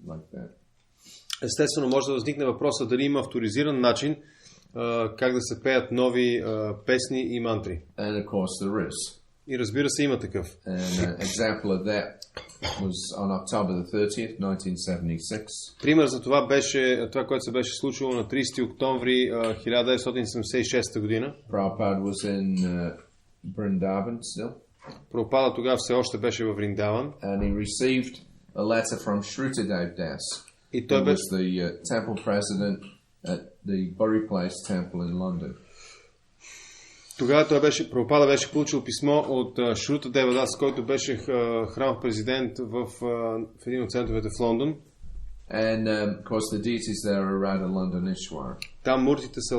like that? Естествено, може да възникне въпроса дали има авторизиран начин как да се пеят нови песни и мантри. And of course there is. И разбира се, има такъв. An example of that was on October the 30th, 1976. Пример за това беше това, което се беше случило на 30 октомври 1976 година. Prabhupada was in Vrindavan still. Прабхупада тогава все още беше във Вриндаван. And he received a letter from Shrutadev Das, И той who беше was the temple president at the Bury Place Temple in London. Тогава Прабхупада беше получил писмо от Шрута Девадас, който беше храмов президент в един от центровете в Лондон. And of course the deities there are Radha Londonishwara. Там муртите са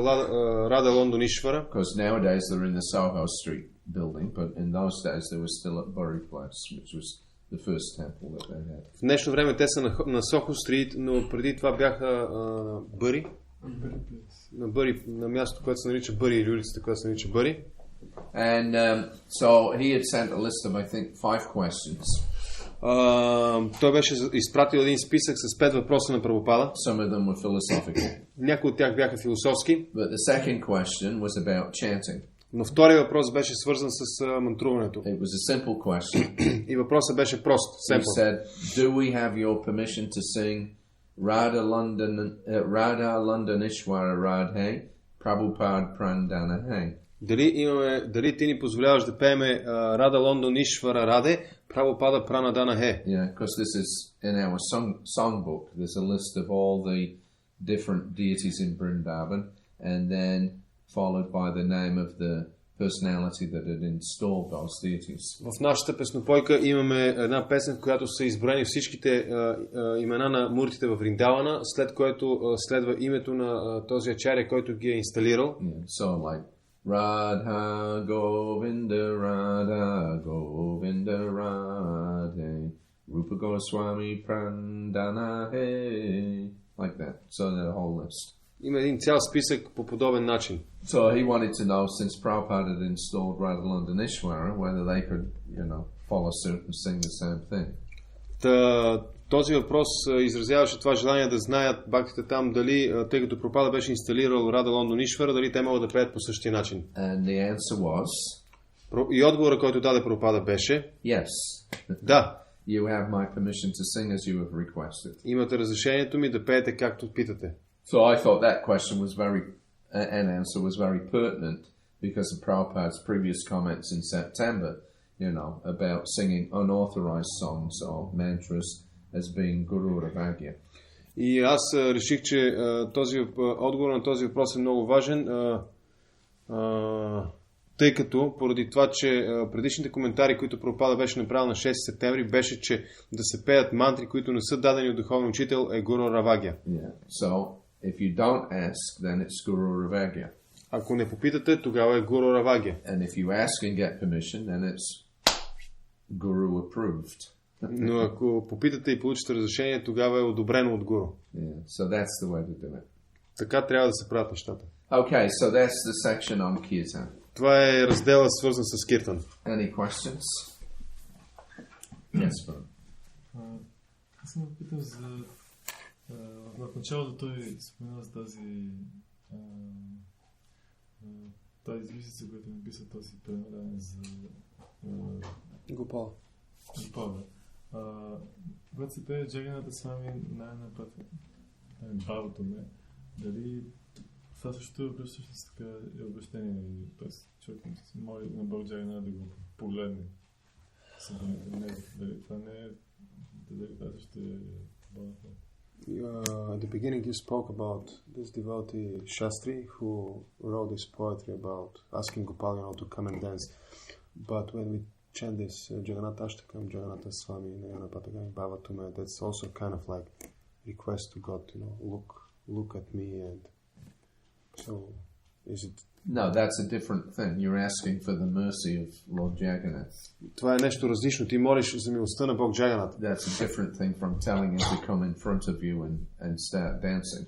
Рада Лондонишвара. Because nowadays they're in the Soho Street building, but in those days they were still at Bury Place, which was the first temple that they had. В днешно време те са на Сохо Стрит, но преди това бяха Бъри. На Бъри, на място, което се нарича Бъри, или улицата, която се нарича Бъри. And so he had sent a list of, I think, 5 questions. Той беше изпратил един списък с 5 въпроса на Прабхупада. Some of them were philosophical. Някои от тях бяха философски. But the second question was about chanting. Но вторият въпрос беше свързан с мантруването. It was a simple question. И въпросът беше прост. He said, do we have your permission to sing Radha Londonishwara Radhe, Prabhupada Prandanahe? Дали ти ни позволяваш да пееме Рада Лондонишвара Раде, Прабхупада Пранаданахе? Yeah, because this is in our songbook. There's a list of all the different deities in Vrindavan, and then followed by the name of the personality that had installed those deities. В нашата песнопойка имаме една песен, в която са изброени всичките имена на муртите във Вриндавана, след което следва името на този ачаря, който ги е инсталирал. Yeah, so like Radha Govinda Radha Govinda Radhe Rupa Goswami Prandanahe, like that. So the whole list. Има един цял списък по подобен начин. So he wanted to know, since Prabhupada had installed Radha Londonishwara, whether they could, follow suit and sing the same thing. Този въпрос изразяваше това желание да знаят бактите там дали, тъй като Прабхупада беше инсталирал Рада Лондонишвара, дали те могат да пеят по същия начин. And the answer was... И отговорът, който даде Прабхупада беше... Yes. Да. You have my permission to sing as you have requested. Имате разрешението ми да пеете както питате. So I thought that question was an answer was very pertinent because of Prabhupada's previous comments in September, about singing unauthorized songs or mantras as being Guru Ravagya. И аз реших, че отговор на този въпрос е много важен, тъй като поради това, че предишните коментари, които Прабхупада беше направил на 6 септември, беше, че да се пеят мантри, които не са дадени от духовен учител, е Гуру Равагя. Yeah. So if you don't ask, then it's Guru Ravagya. Ако не попитате, тогава е Гуру Равагя. And if you ask and get permission, then it's Guru approved. Но ако попитате и получите разрешение, тогава е одобрено от Гуру. Yeah. So that's the way to do it. Така трябва да се правят нещата. Okay, so that's the section on kиртан. Това е раздела, свързан с киртан. Any questions? Yes, bro. Аз съм попитал за... В началото той спомена за тази измислица, която е написал този превъзмогване за Гопала. Когато се пее Джаганата с вами най-напред бавото ме, дали това също е всъщност така обращение, т.е. човек може на Бог Джагана да го погледне. Дали това не е, дали това също е бавото. At the beginning you spoke about this devotee Shastri who wrote this poetry about asking Gopal to come and dance. But when we chant this Jagannath Ashtakam, Jagannath Swami, Nayana Patagami Bhavatume, that's also kind of like request to God, look at me, and so is it? No, that's a different thing. You're asking for the mercy of Lord Jagannath. Това е нещо различно. Ти молиш за милостта на Бог Джаганат. That's a different thing from telling him to come in front of you and start dancing.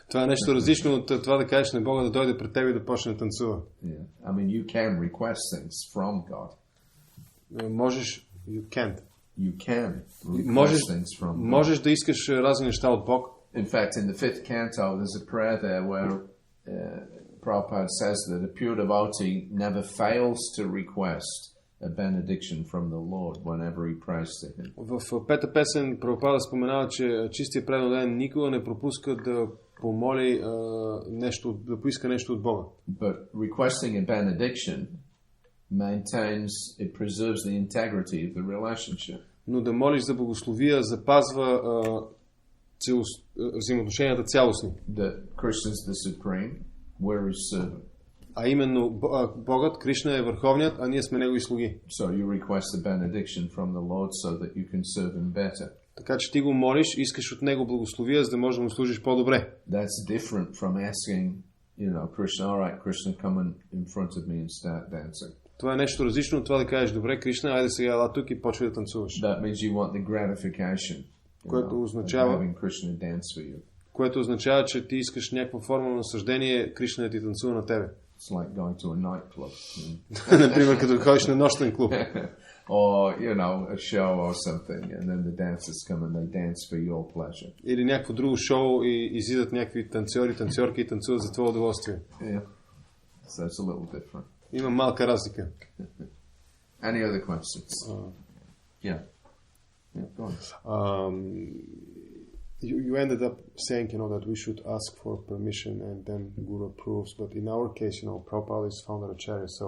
Това е нещо различно от това да кажеш на Бога да дойде пред теб и да почне да танцува. Yeah. I mean, you can request things from God. Можеш, you can't. You can request things from God. Можеш да искаш разни неща от Бог. In fact, in the 5th canto, there's a prayer there where Prabhupada says that a pure devotee never fails to request a benediction from the Lord whenever he prays to him. В пета песен Прабхупада споменава, че чистият преданен никога не пропуска да помоли нещо, да поиска нещо от Бога. But requesting a benediction it preserves the integrity of the relationship. Но да молиш за благословия запазва взаимоотношенията цялостни. That Krishna is the supreme, we're his servant. А именно Богът, Кришна е върховният, а ние сме негови слуги. So you request a benediction from the Lord so that you can serve him better. Така че ти го молиш, искаш от него благословия, за да можеш да му служиш по-добре. That's different from asking, Krishna, all right, Krishna, come in front of me and start dancing. Това е нещо различно от това да кажеш, добре, Кришна, айде сега ела тук и почвай да танцуваш. That means you want the gratification, което означава, having Krishna dance for you. Което означава, че ти искаш някаква форма на наслаждение, Кришна да ти танцува на тебе. It's like going to a nightclub. Например, като ходиш на нощен клуб. Or, a show or something, and then the dancers come and they dance for your pleasure. Или някакво друго шоу и излизат някакви танцори, танцорки и танцуват за твое удоволствие. Yeah. So it's a little different. Има малка разлика. Any other questions? Yeah. Yeah, go on. You ended up saying, that we should ask for permission and then Guru approves. But in our case, Prabhupada is founder Acharya. So,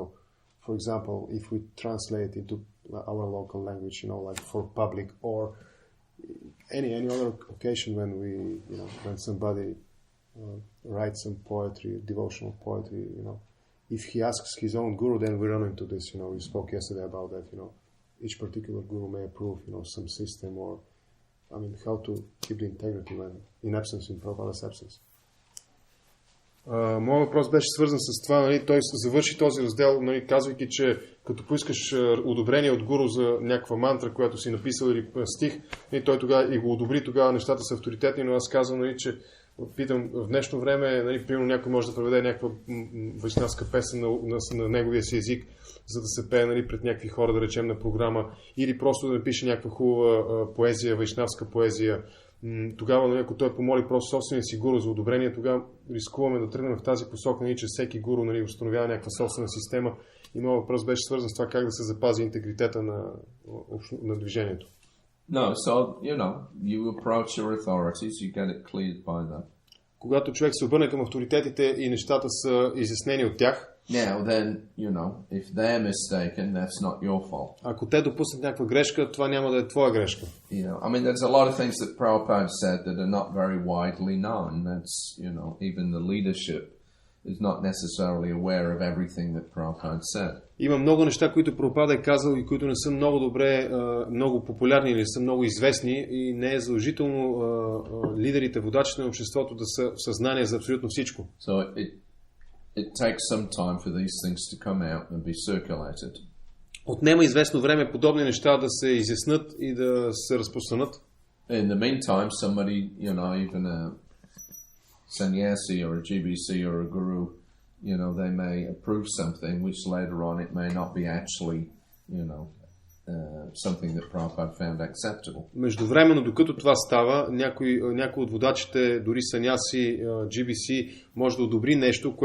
for example, if we translate into our local language, like for public or any other occasion when when somebody writes some poetry, devotional poetry, if he asks his own guru, then we run into this. We spoke yesterday about that. Each particular guru may approve, some system or, how to keep the integrity when in absence, in Prabhupada's absence. Моят въпрос беше свързан с това, той завърши този раздел, казвайки, че като поискаш одобрение от гуру за някаква мантра, която си написал или стих, той тогава и го одобри, тогава нещата са авторитетни, но аз казвам, че питам, в днешно време, примерно някой може да преведе някаква вайшнавска песен на неговия си език, за да се пее пред някакви хора, да речем, на програма, или просто да напише някаква хубава поезия, вайшнавска поезия. Тогава, ако той помоли просто собствения си гуру за одобрение, тогава рискуваме да тръгнем в тази посока, че всеки гуру установява някаква собствена система. И моят въпрос беше свързан с това как да се запази интегритета на движението. No, so, you approach your authorities, you get it cleared by them. Когато човек се обърне към авторитетите и нещата са изяснени от тях, now then, if they're mistaken, that's not your fault. Ако те допуснат някаква грешка, това няма да е твоя грешка. There's a lot of things that Prabhupada said that are not very widely known. That's, even the leadership is not necessarily aware of everything that Prabhupada said. Има много неща, които Прабхупада е казал и които не са много добре, много популярни или са много известни и не е задължително лидерите, водачите на обществото да са в съзнание за абсолютно всичко. So it takes some time for these things to come out and be circulated. Отнема известно време подобни неща да се изяснат и да се разпространят. In the meantime, somebody, even a sannyasi or a GBC or a guru, they may approve something which later on it may not be actually, something that Prabhupada found acceptable. Междувременно, докато това става, някой от водачите, дори саняси, GBC, може да одобри нещо,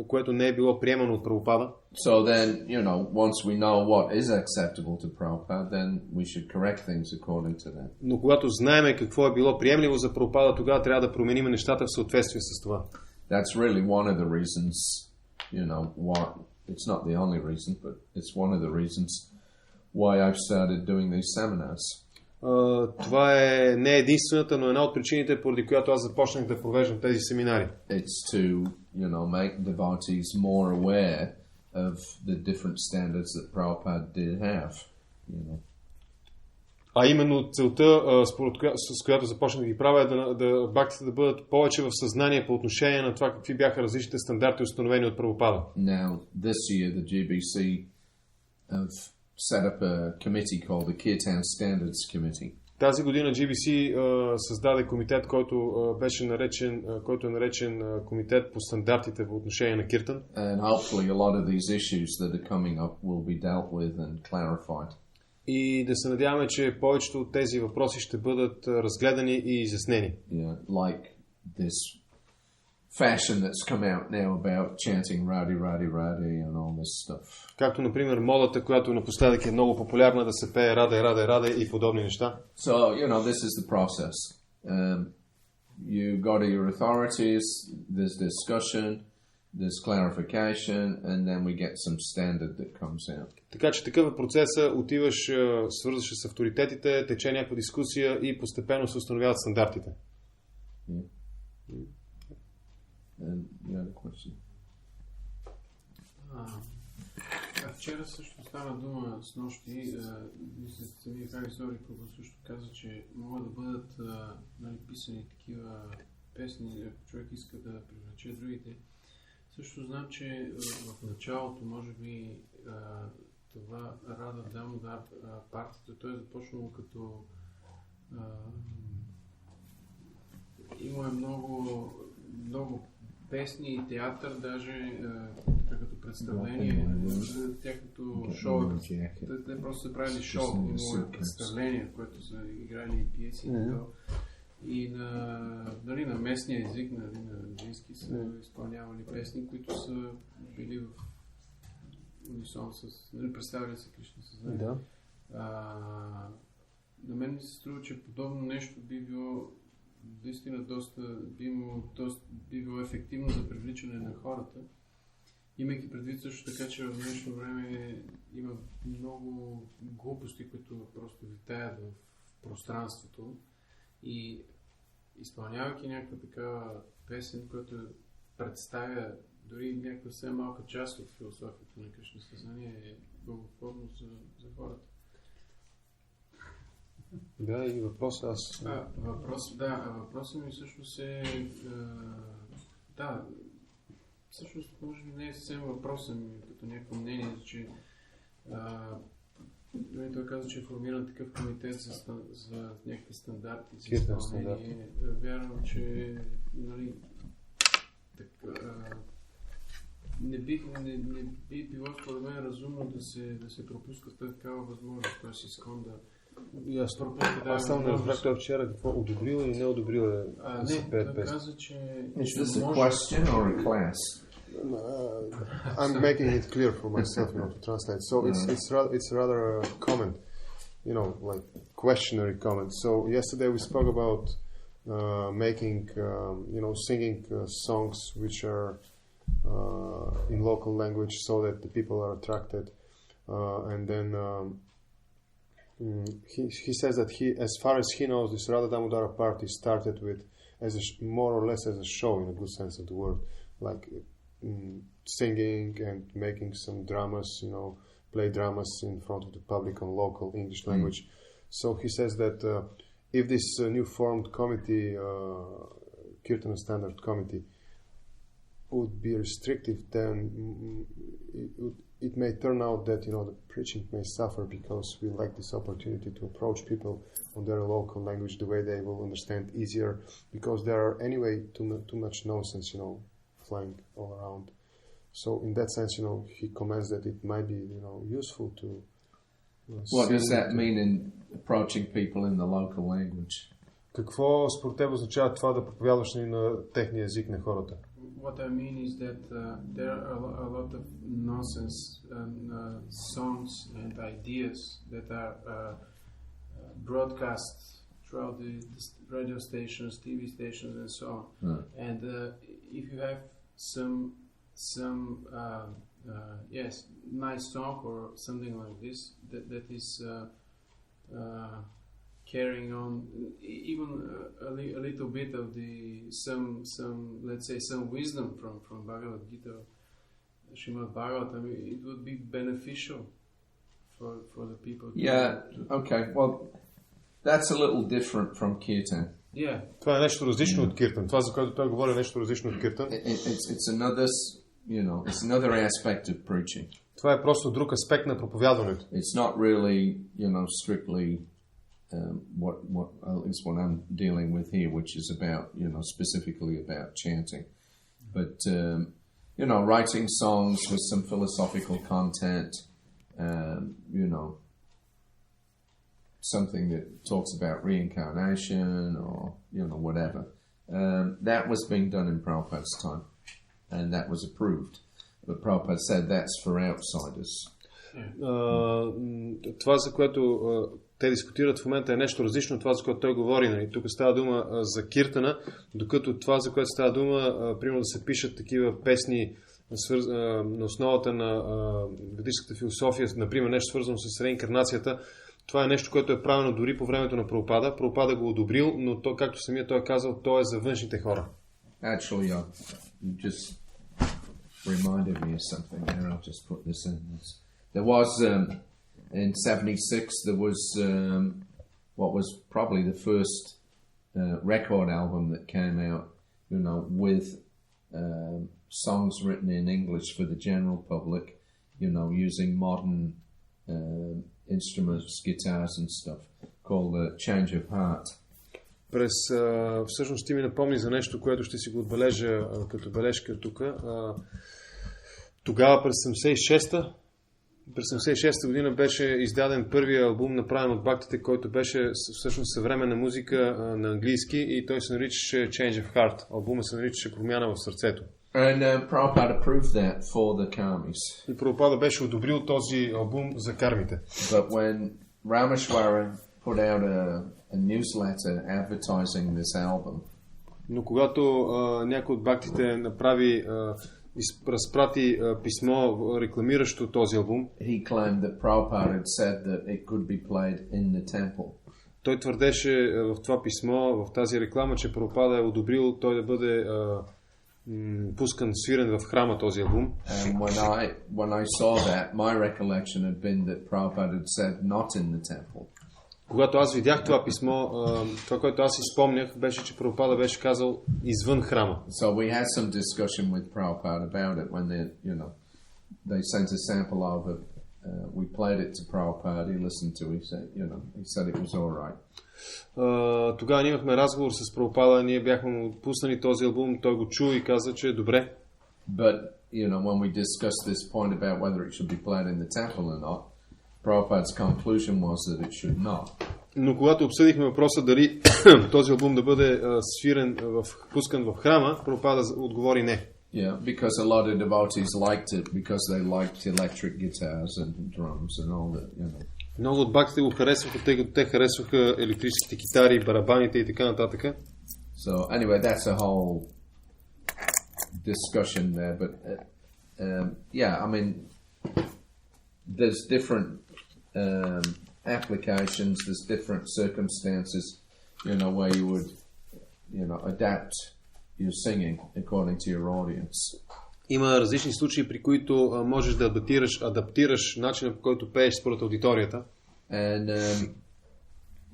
което не е било приемано от Прабхупада. So then, once we know what is acceptable to Prabhupada, then we should correct things according to that. Но когато знаеме какво е било приемливо за Прабхупада, тогава трябва да променим нещата в съответствие с това. That's really one of the reasons, why it's not the only reason, but it's one of the reasons why I've started doing these seminars. Това не е единствената, но една от причините, поради която аз започнах да провеждам тези семинари. It's to, make devotees more aware of the different standards that Prabhupada did have, А именно целта, с която започнах да ги правя, е да бхактите да бъдат повече в съзнание по отношение на това какви бяха различните стандарти, установени от Прабхупада. Now, this year the GBC have set up a committee called the Kirtan Standards Committee. Тази година GBC създаде комитет, който е наречен комитет по стандартите по отношение на киртан. And hopefully a lot of these issues that are coming up will be dealt with and clarified. И да се надяваме, че повечето от тези въпроси ще бъдат разгледани и изяснени. Like this fashion that's come out now about chanting Radhi, Radhi, Radhi and all this stuff. Както, например, модата, която напоследък е много популярна, да се пее Раде, Раде, Раде и подобни неща. So, this is the process. You go to your authorities, there's discussion, there's clarification, and then we get some standard that comes out. Така че такъв е процеса, отиваш, свързваш с авторитетите, тече някаква дискусия и постепенно се установяват стандартите. And you had a question. Вчера също стана дума с нощи. Мисля, самия Хари Прабху също каза, че могат да бъдат писани такива песни, ако човек иска да привлече другите. Също знам, че в началото, може би, това Рада Дамодар партията, той е започнало като има много песни и театър, даже като представление, тяхното шоу. Те просто са правили шоу, имало представление, в което са играли пиеси и на местния език, на английски са изпълнявали песни, които са били в унисон с, представили се Кришна съзнание. На мен ми се струва, че подобно нещо би било наистина би било ефективно за привличане на хората. Имайки предвид също така, че в днешно време има много глупости, които просто витаят в пространството и изпълнявайки някаква такава песен, която представя дори някаква все малка част от философията на Кришна съзнание, е благотворно за хората. Да, и въпросът въпросът ми всъщност е... всъщност може би не е съвсем въпросът ми, като някакво мнение, че той каза, че е формиран такъв комитет за някакви стандарти, за изпълнение. Вярвам, че не би било според мен разумно да се пропуска такава възможност, т.е. изкон да Аз само не разбрах той вчера какво одобрил или не одобрил да се пеят песни. Каза, че... Is this a question or a class? I'm making it clear for myself, to translate. So it's rather a comment, like questionary comment. So yesterday we spoke about making, singing songs which are in local language so that the people are attracted, and then he says that as far as he knows, this Radha Damodara party started with more or less as a show in a good sense of the word, like singing and making some dramas, play dramas in front of the public on local English language. So he says that if this new formed committee, Kirtan Standard Committee, would be restrictive, then it may turn out that the preaching may suffer because we lack this opportunity to approach people on their local language the way they will understand easier, because there are anyway too much nonsense flying all around. So in that sense he comments that it might be useful to what does that mean in approaching people in the local language? Какво според теб означава това да проповядваш на техния език на хората? What I mean is that there are a lot of nonsense songs and ideas that are broadcast throughout the radio stations, TV stations, and so on. And if you have some nice song or something like this that is carrying on even a little bit of some let's say some wisdom from Bhagavad Gita, Srimad Bhagavatam, it would be beneficial for the people. Okay. Well, that's a little different from kirtan. Yeah. Това е нещо различно от киртан. Това, за което той говори, е нещо различно от киртан. It's another, it's another aspect of preaching. Това е просто друг аспект на проповядването. It's not really, strictly what at least what I'm dealing with here, which is about, specifically about chanting. But, writing songs with some philosophical content, something that talks about reincarnation or, whatever. That was being done in Prabhupada's time, and that was approved. But Prabhupada said that's for outsiders. Това, за което те дискутират в момента, е нещо различно от това, за което той говори. Нали? Тук става дума за киртана, докато това, за което става дума, примерно да се пишат такива песни на основата на ведическата философия, например нещо свързано с реинкарнацията, това е нещо, което е правено дори по времето на Прабхупада. Прабхупада го одобрил, но то, както самия той е казал, то е за външните хора. Actually, you just reminded me of something there. I'll just put this in. There was, in 76, there was what was probably the first record album that came out, with songs written in English for the general public, using modern instruments, guitars and stuff, called Change of Heart. Всъщност ти ми напомни за нещо, което ще си го отбележа като бележка тук. Тогава през 76-та година беше издаден първия албум, направен от бактите, който беше всъщност съвременна музика на английски и той се наричаше Change of Heart. Албумът се наричаше Промяна в сърцето. And Prabhupada approved that for the karmis. И Прабхупада беше одобрил този албум за кармите. But when Rameshwara put out a newsletter advertising this album, но когато някой от бактите направи разпрати писмо, рекламиращо този албум, he claimed that Prabhupada had said that it could be played in the temple. Той твърдеше в това писмо, в тази реклама, че Прабхупада е одобрил той да бъде пускан, свирен в храма този албум. And when I saw that, my recollection had been that Prabhupada had said not in the temple. Когато аз видях това писмо, това, което аз изпомнях, беше, че Прабхупада беше казал извън храма. So we had some discussion with Prabhupada about it when they sent a sample of it. We played it to Prabhupada. He listened to it. He said it was all right. Тогава имахме разговор с Прабхупада, ние бяхме пуснали този албум, той го чу и каза, че е добре. But when we discussed this point about whether it should be played in the temple or not, Prabhupada's conclusion was that it should not. Но когато обсъдихме въпроса дали този албум да бъде свирен, пускан в храма, Прабхупада отговори не. Yeah, because a lot of devotees liked it because they liked electric guitars and drums and all that, Много от бактите го харесваха, тъй като те харесваха електрическите китари, барабаните и така нататък. So anyway, that's a whole discussion there, but I mean, there's different applications, there's different circumstances, where you would, adapt your singing according to your audience. Има различни случаи, при които можеш да адаптираш начина, по който пееш според аудиторията. And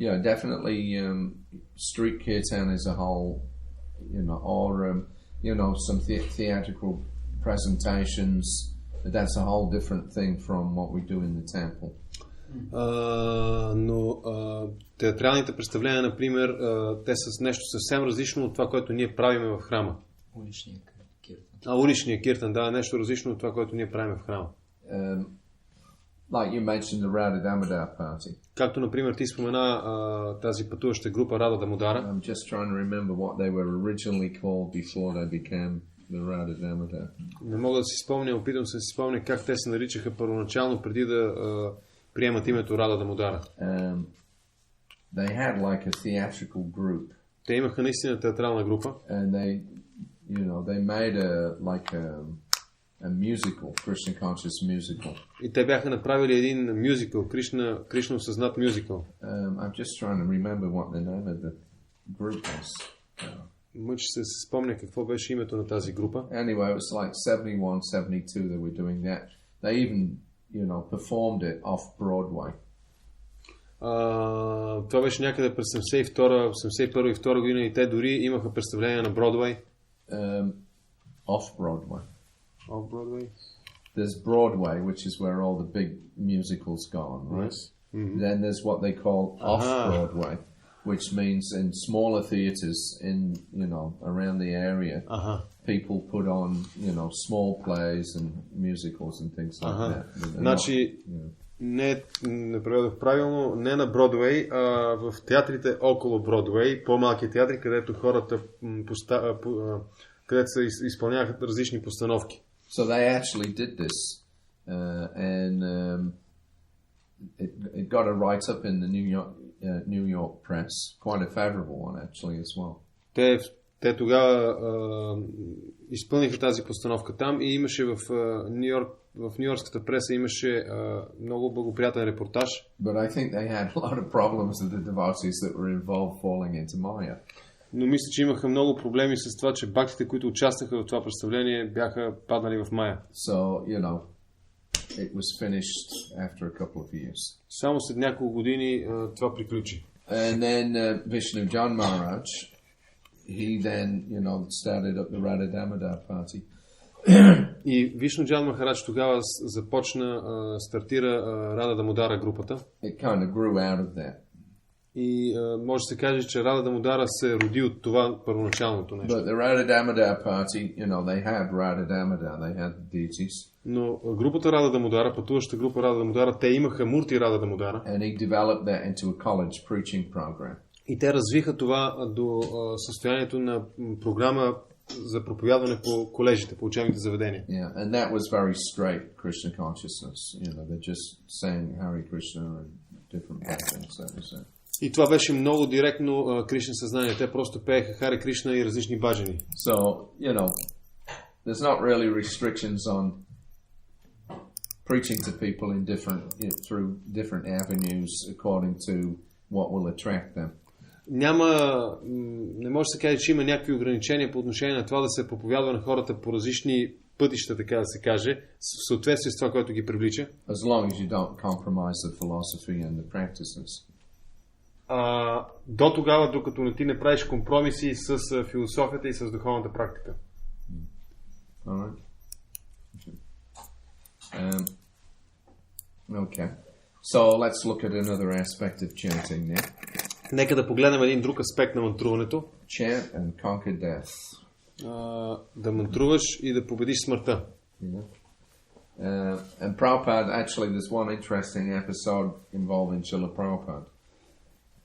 definitely street kirtan as a whole, or some theatrical presentations. That's a whole different thing from what we do in the temple. Но театралните представления, например, те са нещо съвсем различно от това, което ние правиме в храма. Уличния киртан, да, нещо различно от това, което ние правим в храма. Like you mentioned the Radha Damodar party. Както, например, ти спомена тази пътуваща група Рада Дамодара. I'm just trying to remember what they were originally called before they became the Radha Damodar. Не мога да си спомня, опитвам се да си спомня как те се наричаха първоначално, преди да приемат името Рада Дамодара. They had like a theatrical group. Те имаха наистина театрална група. And they made a musical, Krishna conscious musical. И те бяха направили един мюзикъл, Кришна осъзнат мюзикъл. I'm just trying to remember what the name of the group was. Мъчи се спомня какво беше името на тази група. Anyway, it was like 71, 72 they were doing that. They even, performed it off Broadway. Това беше някъде през 71 и 2 година и те дори имаха представление на Бродвей. Off-Broadway. Off-Broadway? There's Broadway, which is where all the big musicals go on, right? Yes. Mm-hmm. Then there's what they call off-Broadway, which means in smaller theaters in, around the area, people put on, small plays and musicals and things like that. Значи, Не преведох правилно, не на Бродвей, а в театрите около Бродвей, по-малки театри, където хората където се изпълняваха различни постановки. So they actually did this, and it got a write-up in the New York press, quite a favorable one actually as well. Те тогава изпълниха тази постановка там и имаше в ню-йоркската преса имаше много благоприятен репортаж. But I think they had a lot of problems with the devotees that were involved falling into Maya. Но мисля, че имаха много проблеми с това, че бхактите, които участваха в това представление, бяха паднали в Мая. So, it was finished after a couple of years. Само след няколко години това приключи. And then Vishnu Jan Maharaj, he then, started up the Radha Damodar party. И Вишну Джан Махарадж тогава стартира Рада Дамодара групата. It kind of grew out of that. И може да се каже, че Рада Дамодара се роди от това първоначалното нещо. But the Radha Damodar party, they had Radha Damodar, they had deities. Но групата Рада Дамодара, пътуваща група Рада Дамодара, те имаха мурти Рада Дамодара. And he developed that into a college preaching program. И те развиха това до състоянието на програма за проповядване по колежите, по учебните заведения. Yeah, and that was very straight Krishna consciousness. They're just saying Hare Krishna and different things, that was it. И това беше много директно Кришна съзнание. Те просто пееха Харе Кришна и различни баджани. So, there's not really restrictions on preaching to people in through different avenues according to what will attract them. Не може да се каже, че има някакви ограничения по отношение на това да се проповядва на хората по различни пътища, така да се каже, в съответствие с това, което ги привлича. As long as you don't compromise the philosophy and the practices. До тогава, докато не ти не правиш компромиси с философията и с духовната практика. Alright. Okay. So let's look at another aspect of chanting now. Нека да погледнем един друг аспект на мантруването. Chant and conquer death. Да мантруваш и да победиш смъртта. Yeah. And Prabhupada, actually, there's one interesting episode involving Srila Prabhupada.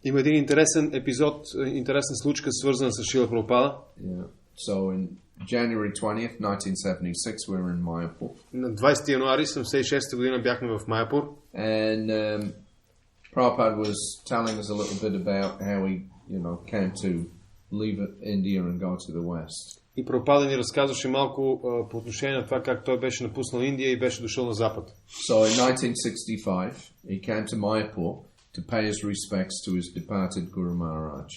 Има един интересен епизод, интересна случка, свързана с Шрила Прабхупада. Yeah. So in January 20th, 1976, we were in Mayapur. На 20 януари 1976 година бяхме в Майапур. And Prabhupada was telling us a little bit about how he, came to leave India and go to the West. И Прабхупада ни разказваше малко по отношение на това как той беше напуснал Индия и беше дошъл на Запад. So in 1965, he came to Mayapur to pay his respects to his departed Guru Maharaj.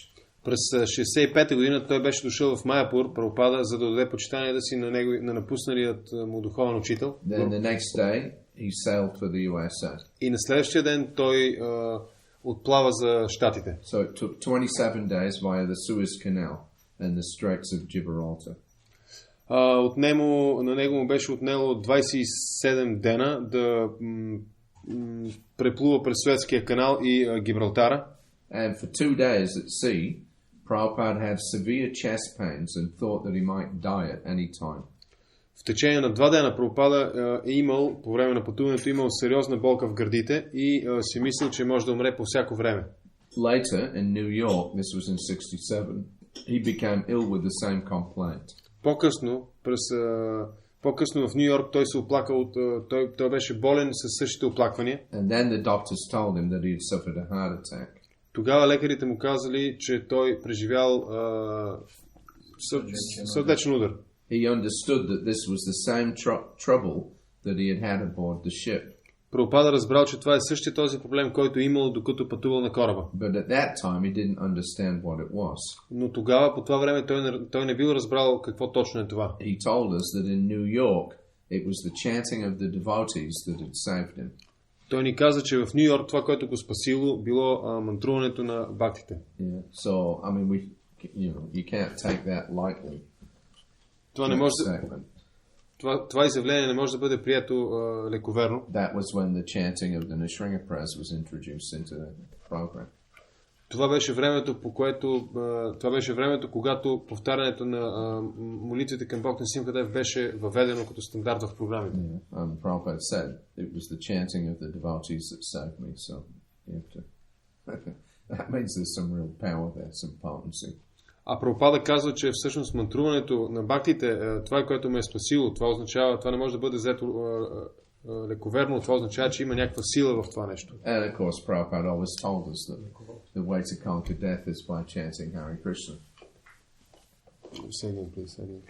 През 65-та година той беше дошъл в Майапур, Прабхупада, за да даде почитание да си на напусналият му духовен учител. Then the next day he sailed for the USA. И на следващия ден той отплава за Щатите. So it took 27 days via the Suez Canal and the Straits of Gibraltar. На него му беше отнело 27 дена да преплува през Суетския канал и Гибралтара. And for 2 days at sea, Prabhupada had severe chest pains and thought that he might die at any time. В течение на 2 дена Прабхупада имал, по време на пътуването, имал сериозна болка в гърдите и си мислил, че може да умре по всяко време. Later in New York, this was in 67, he became ill with the same complaint. По-късно в Ню Йорк той се оплакал той беше болен със същите оплаквания. And then the doctors told him that he had suffered a heart attack. Тогава лекарите му казали, че той преживял сърдечен удар. He understood that this was the same trouble that he had had aboard the ship. Прабхупада разбрал, че това е същия този проблем, който имал докато пътувал на кораба. But at that time he didn't understand what it was. Но тогава, по това време, той не бил разбрал какво точно е това. He told us that in New York it was the chanting of the devotees that had saved him. Той ни каза, че в Ню Йорк това, което го спасило, било мантруването на бхактите. Yeah. So, I mean, you can't take that lightly. Това не може това изявление не може да бъде прието лековерно. That was when the chanting of the Nishringa press was introduced into the program. Това беше времето, когато повтарянето на молитвите към Бог на Симхадев беше въведено като стандарт в програмите. Prabhupada said it was the chanting of the devotees that saved me, so you have to that means there's some real power there, some potency. А Прабхупада казва, че всъщност мантруването на бхактите, това, което ме е спасило, това не може да бъде взето лековерно, това означава, че има някаква сила в това нещо. And of course, Prabhupada always told us that the way to conquer death is by chanting Hare Krishna.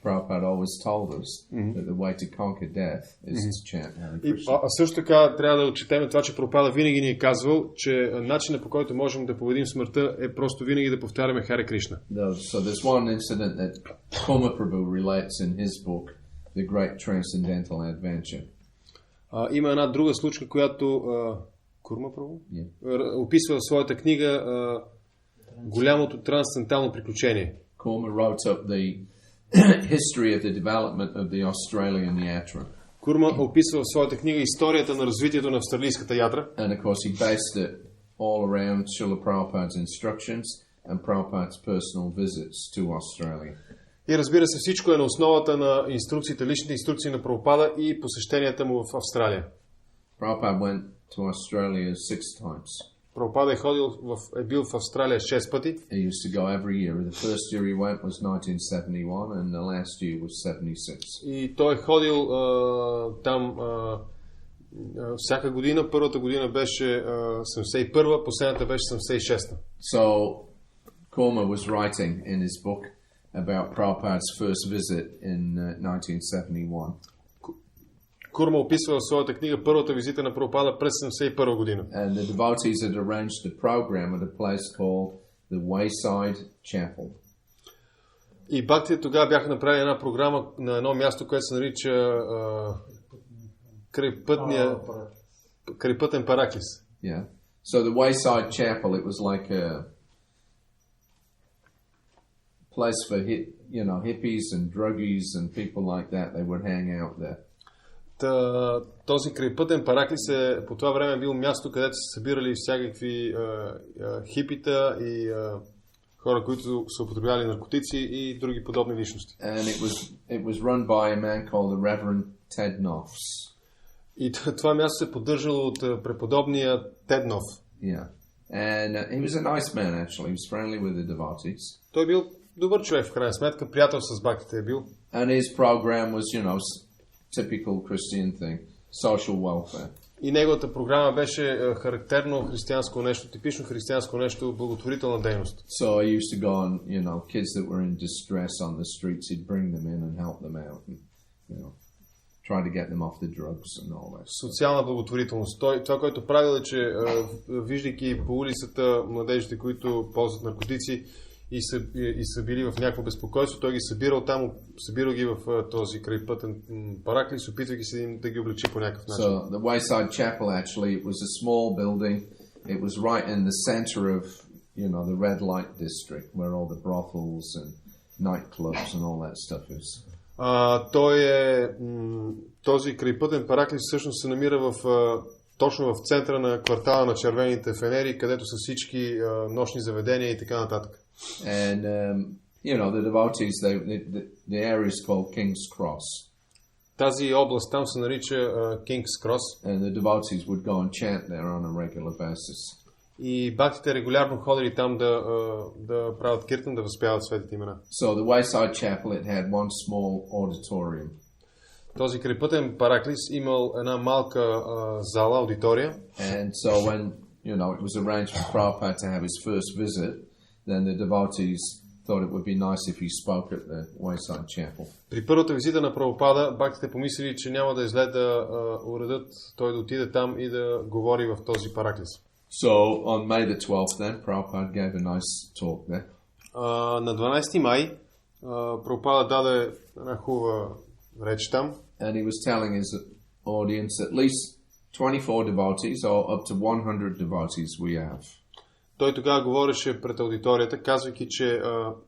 Prabhupada always told us that the way to conquer death is to chant Hare Krishna. А също така трябва да отчетем това, че Прабхупада винаги ни е казвал, че начинът, по който можем да победим смъртта, е просто винаги да повтаряме Харе Кришна. So there's one incident that Kuma Prabhu relates in his book, The Great Transcendental Adventure. Има една друга случка, която Курма Прабху описва в своята книга голямото трансцендентално приключение. Kurma wrote up the history of the development of the Australian yatra. Курма описва в своята книга историята на развитието на австралийската ятра. And of course he based it all around Srila Prabhupada's instructions and Prabhupada's personal visits to Australia. И разбира се, всичко е на основата на инструкциите, личните инструкции на Прабхупада и посещенията му в Австралия. Prabhupada went to Australia 6 times. Прабхупада е бил в Австралия 6 пъти. He used to go every year. The first year he went was 1971 and the last year was 76. И той е ходил там всяка година. Първата година беше 71, последната беше 76. So Kurma was writing in his book about Prabhupada's first visit in 1971. Курма описва в своята книга първата визита на Прабхупада през 71 година. And the devotees had arranged a program at a place called the Wayside Chapel. И бхактите тогава бяха направили една програма на едно място, което се нарича крайпътен параклис. Yeah. So the Wayside Chapel, it was like a place for hippies and druggies and people like that. They would hang out there. Този крайпътен параклис по това време е бил място, където се събирали всякакви хипита и хора, които са употребявали наркотици и други подобни личности. And it was run by a man called the Reverend Ted Noffs. И това място се поддържало от преподобния Тед Ноф. Yeah. And he was a nice man actually. He was friendly with the devotees. Той бил добър човек в крайна сметка, приятел с бхактите е бил. And his program was, typical Christian thing, social welfare. И неговата програма беше характерно християнско нещо, типично християнско нещо, благотворителна дейност. So he used to go on, kids that were in distress on the streets, he'd bring them in and help them out and, try to get them off the drugs and all that. Социална благотворителност. Това, което правил е, че виждайки по улицата младежите, които ползват наркотици и са били в някакво безпокойство, той ги събирал ги в този крайпътен параклис, опитвайки се да ги облечи по някакъв начин. So the Wayside Chapel actually, it was a small building. It was right in the center of, the red light district where all the brothels and nightclubs and all that stuff is. Този крайпътен параклис всъщност се намира точно в центъра на квартала на червените фенери, където са всички нощни заведения и така нататък. And the devotees, the area is called King's Cross. Тази област там се нарича King's Cross. And the devotees would go and chant there on a regular basis. И бхактите регулярно ходили там да правят киртан, да възпяват светите имена. So the Wayside Chapel, it had one small auditorium. Този крайпътен параклис имал една малка зала, аудитория. And so when, it was arranged for Prabhupada to have his first visit, then the devotees thought it would be nice if he spoke at the Wayside Chapel. При първата визита на Прабхупада, бхактите помислили, че няма да излезе да уредат той да отиде там и да говори в този параклис. So on May the 12th then, Prabhupada gave a nice talk there. На 12 май Прабхупада даде една хубава реч там. And he was telling his audience at least 24 devotees or up to 100 devotees we have. Той тогава говореше пред аудиторията, казвайки, че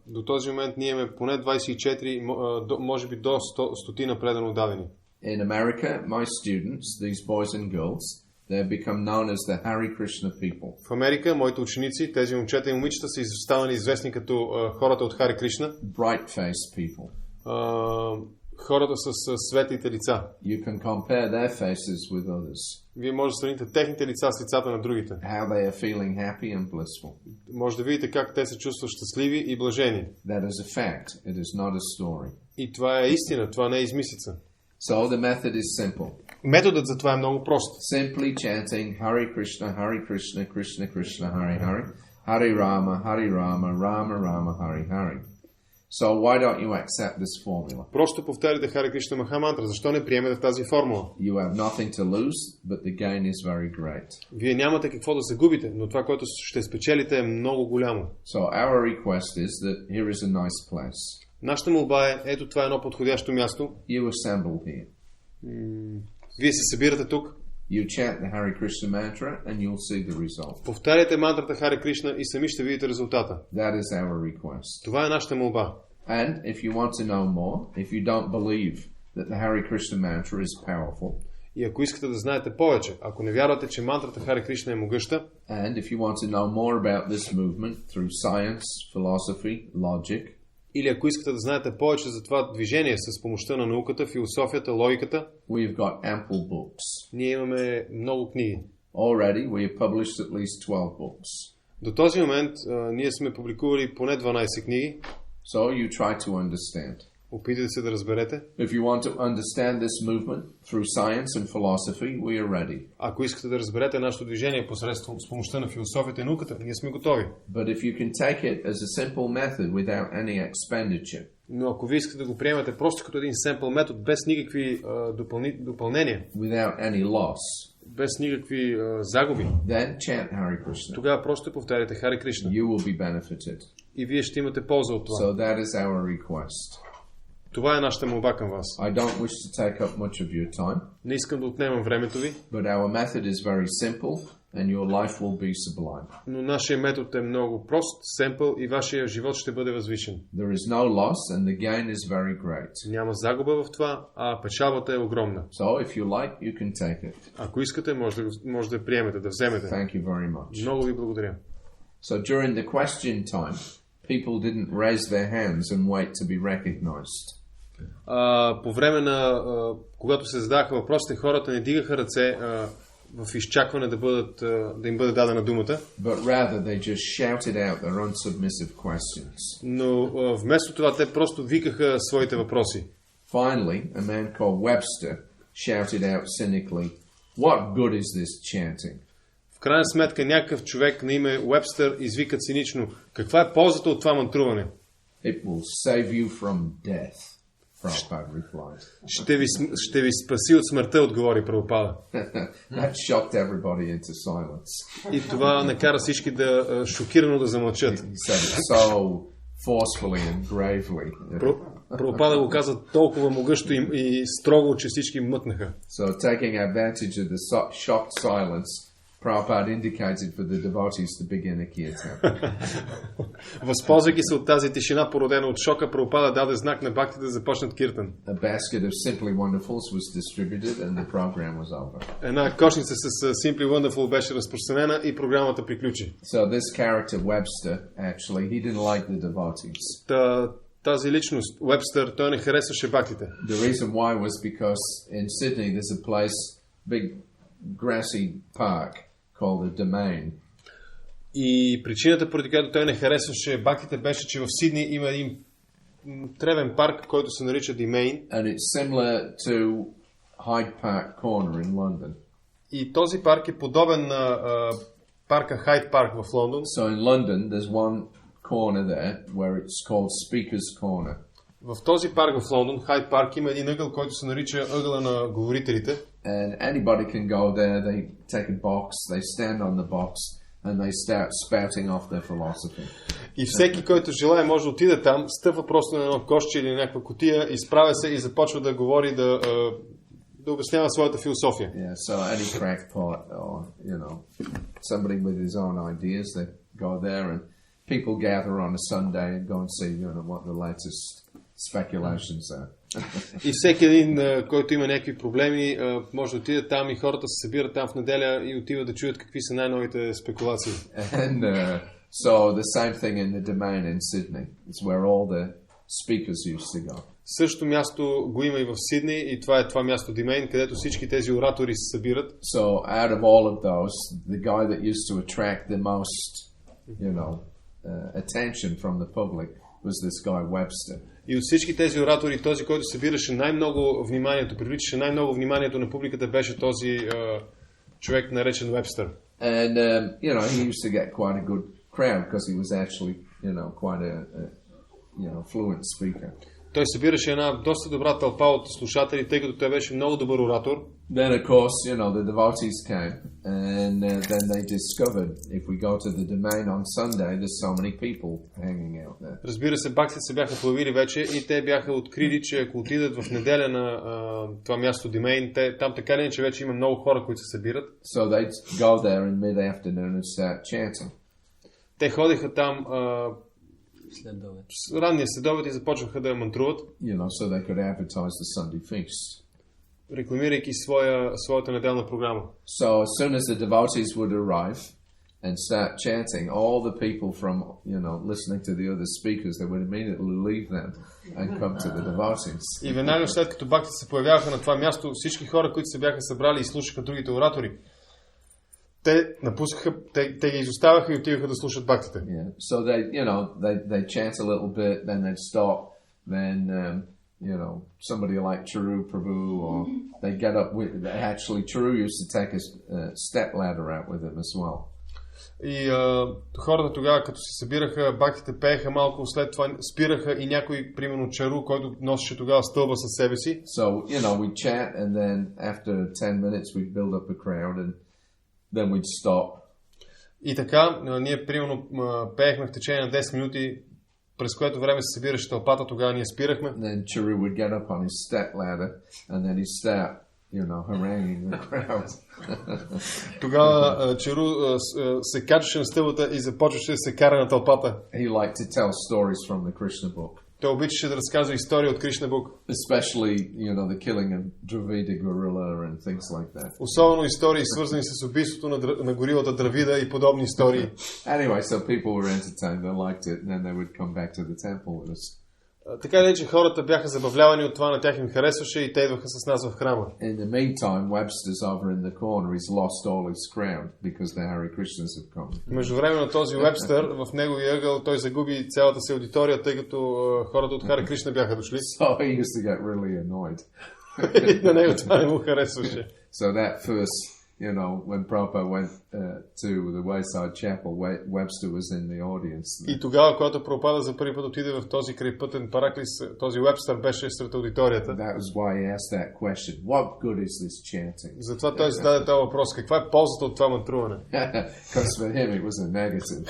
до този момент ние имаме поне 24, може би до 100 предано дадени. In America, my students, these boys and girls, they have become known as the Hari Krishna people. В Америка моите ученици, тези момчета и момичета са станали известни като хората от Хари Кришна. Bright-faced people. Хората с светлите лица. You can compare their faces with others. Вие може да сравните техните лица с лицата на другите. How they are feeling happy and blissful. Може да видите как те се чувстват щастливи и блажени. That is a fact. It is not a story. И това е истина, това не е измислица. So the method is simple. Методът за това е много прост. Simply chanting Hare Krishna, Krishna Krishna, Hare Hare, Hare Rama, Rama Rama, Hare Hare. So why don't you accept this formula? Просто повтаряйте Хари Кришна Махамантра. Защо не приемете тази формула? You have nothing to lose, but the gain is very great. Вие нямате какво да загубите, но това, което ще спечелите, е много голямо. So our request is that here is a nice place. Нашата молба е, ето това е едно подходящо място. You assemble here. Вие се събирате тук. You chant the Hare Krishna mantra and you'll see the result. Повтаряйте мантрата Хари Кришна и сами ще видите резултата. That is our request. Това е нашата молба. And if you want to know more, if you don't believe that the Hare Krishna mantra is powerful, и ако искате да знаете повече, ако не вярвате, че мантрата Хари Кришна е могъща, and if you want to know more about this movement through science, philosophy, logic, или ако искате да знаете повече за това движение с помощта на науката, философията, логиката, we've got ample books. Ние имаме много книги. Already we have published at least 12 books. До този момент ние сме публикували поне 12 книги. So you try to understand. Опитайте се да разберете. If you want to understand this movement through science and philosophy, we are ready. Ако искате да разберете нашето движение посредством с помощта на философията и науката, ние сме готови. But if you can take it as a simple method without any expenditure, но ако ви искате да го приемете просто като един семпл метод, без никакви допълнения, without any loss, без никакви загуби, then chant Hare Krishna. Тогава просто повтаряйте Хари Кришна. You will be benefited. И вие ще имате полза от това. So that is our request. Това е нашата молба към вас. I don't wish to take up much of your time. Не искам да отнемам времето ви. But our method is very simple and your life will be sublime. Но нашия метод е много прост, семпъл и вашия живот ще бъде възвишен. There is no loss and the gain is very great. Няма загуба в това, а печалбата е огромна. So if you like, you can take it. Ако искате, може да приемете, да вземете. Thank you very much. Много ви благодаря. So during the question time, people didn't raise their hands and wait to be recognized. По време на когато се задаваха въпросите, хората не дигаха ръце в изчакване да им бъде дадена думата. But rather they just shouted out their unsubmissive questions. Но вместо това те просто викаха своите въпроси. Finally, a man called Webster shouted out cynically, "What good is this chanting?" В крайна сметка някакъв човек на име Уебстър извика цинично: каква е ползата от това мантруване? It will save you from death. Prabhupada replied. Ще ви спаси от смъртта, отговори Прабхупада. That shocked everybody into silence. И това накара всички да шокирано да замълчат. He said it so forcefully and gravely. Прабхупада го каза толкова могъщо и строго, че всички мъкнаха. So taking advantage of the shocked silence, Prabhupada indicated for the devotees to begin a kirtan. Възползвайки се от тази тишина, породена от шока, Прабхупада даде знак на бхактите да започнат киртан. A basket of Simply Wonderfuls was distributed and the program was over. Една кошница с Simply Wonderful беше разпространена и програмата приключи. So this character Webster, actually, he didn't like the devotees. Тази личност, Уебстър, той не харесваше бхактите. The reason why was because in Sydney there's a place, big grassy park, called a domain. И причината, поради която той не харесваше бхактите, беше, че в Сидни има един тревен парк, който се нарича Domain. And it's similar to Hyde Park Corner in London. И този парк е подобен на парка Хайд Парк в Лондон. So in London there's one corner there where it's called Speaker's Corner. В този парк в Лондон, Хайд Парк, има един ъгъл, който се нарича ъгъла на говорителите. And anybody can go there, they take a box, they stand on the box and they start spouting off their philosophy. И всеки, който желае, може да отиде там, стъпва просто на едно кошче или някаква кутия, изправя се и започва да говори, да обяснява своята философия. Yeah, so any crackpot or, somebody with his own ideas, they go there and people gather on a Sunday and go and see, what the latest speculations are. И всеки един, който има някакви проблеми, може да отиде там и хората се събират там в неделя и отиват да чуят какви са най-новите спекулации. And so the same thing in the domain in Sydney. It's where all the speakers used to go. Същото място го има и в Сидни и това е това място Домейн, където всички тези оратори се събират. So out of all of those, the guy that used to attract the most, attention from the public was this guy Webster. И от всички тези оратори, този, който събираше най-много вниманието, привличаше най-много вниманието на публиката, беше този човек, наречен Вебстър. And he used to get quite a good crowd because he was actually, quite a fluent speaker. Той събираше една доста добра тълпа от слушатели, тъй като той беше много добър оратор. Then, of course, the devotees came, and then they discovered if we go to the domain on Sunday, there's so many people hanging out there. Разбира се, бактите се бяха появили вече и те бяха открили, че ако отидат в неделя на това място Домейн, там така ли, че вече има много хора, които се събират. So they go there in mid-afternoon and start chanting. Те ходиха там ранния следобед и започнаха да я мантруват. So they could advertise the Sunday feast. Рекламирайки своята неделна програма. So as soon as the devotees would arrive and start chanting, all the people from, listening to the other speakers, they would immediately leave them and come to the devotees. И веднага след като бактите се появяваха на това място, всички хора, които се бяха събрали и слушаха другите оратори, те напускаха, те ги изоставяха и отиваха да слушат бактите. Yeah. So they chant a little bit, then they'd stop, then somebody like Prabhu, or they get up with. Actually, Churu used to take a step ladder out with him as well. И хората тогава, като се събираха, бактите пееха малко, след това спираха и някой, примерно Чару, който носеше тогава стълба със себе си. So we chant, and then after 10 minutes we build up a crowd, and then we'd stop. И така, ние примерно пеехме в течение на 10 минути, през което време се събираше тълпата, тогава ние спирахме. And then Churu would get up on his step ladder, and then he'd start, haranguing the crowd. Тогава Чару се качваше на стълбата и започваше да се кара на тълпата. He liked to tell stories from the Krishna book. Той обичаше да разказва истории от Кришна Бук. Especially, the killing of Drugi gorilla and things like that. Особено истории, свързани с убийството на горилата Дравида и подобни истории. Anyway, so people were entertained, they liked it, and then they would come back to the temple with us. Така ли, че хората бяха забавлявани от това, на тях им харесваше и те идваха с нас в храма. In the meantime, Webster's over in the corner. He's lost all his crowd because the Hare Krishnas have come. Междувременно този Вебстър в неговия ъгъл той загуби цялата си аудитория, тъй като хората от Хари Кришна бяха дошли. So he used to get really annoyed. И на него това не му харесваше. So that first, when Prabhupada went to the Wayside Chapel, Webster was in the audience. И тогава, когато Прабхупада за първи път отиде в този крайпътен параклис, този Вебстър беше сред аудиторията. That was why he asked that question. What good is this chanting? Затова той зададе този въпрос. Каква е ползата от това мантруване? Because for him it was a negative,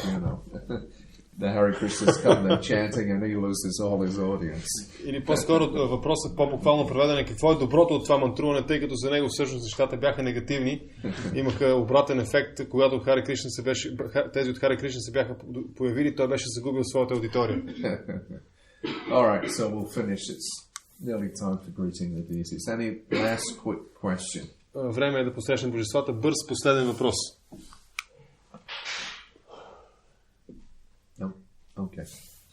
The Hare Krishnas come there chanting and he loses all his audience. Или по-скоро въпросът по-буквално преведен е какво е доброто от това мантруване, тъй като за него всъщност нещата бяха негативни. Имаха обратен ефект, когато тези от Хари Кришна се бяха появили, той беше загубил своята аудитория. Alright, so we'll finish. It's nearly time for greeting the deities. Any last quick question? Време е да посрещнем божествата. Бърз последен въпрос. Okay.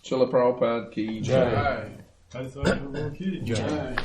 Srila Prabhupada ki jai. Jai.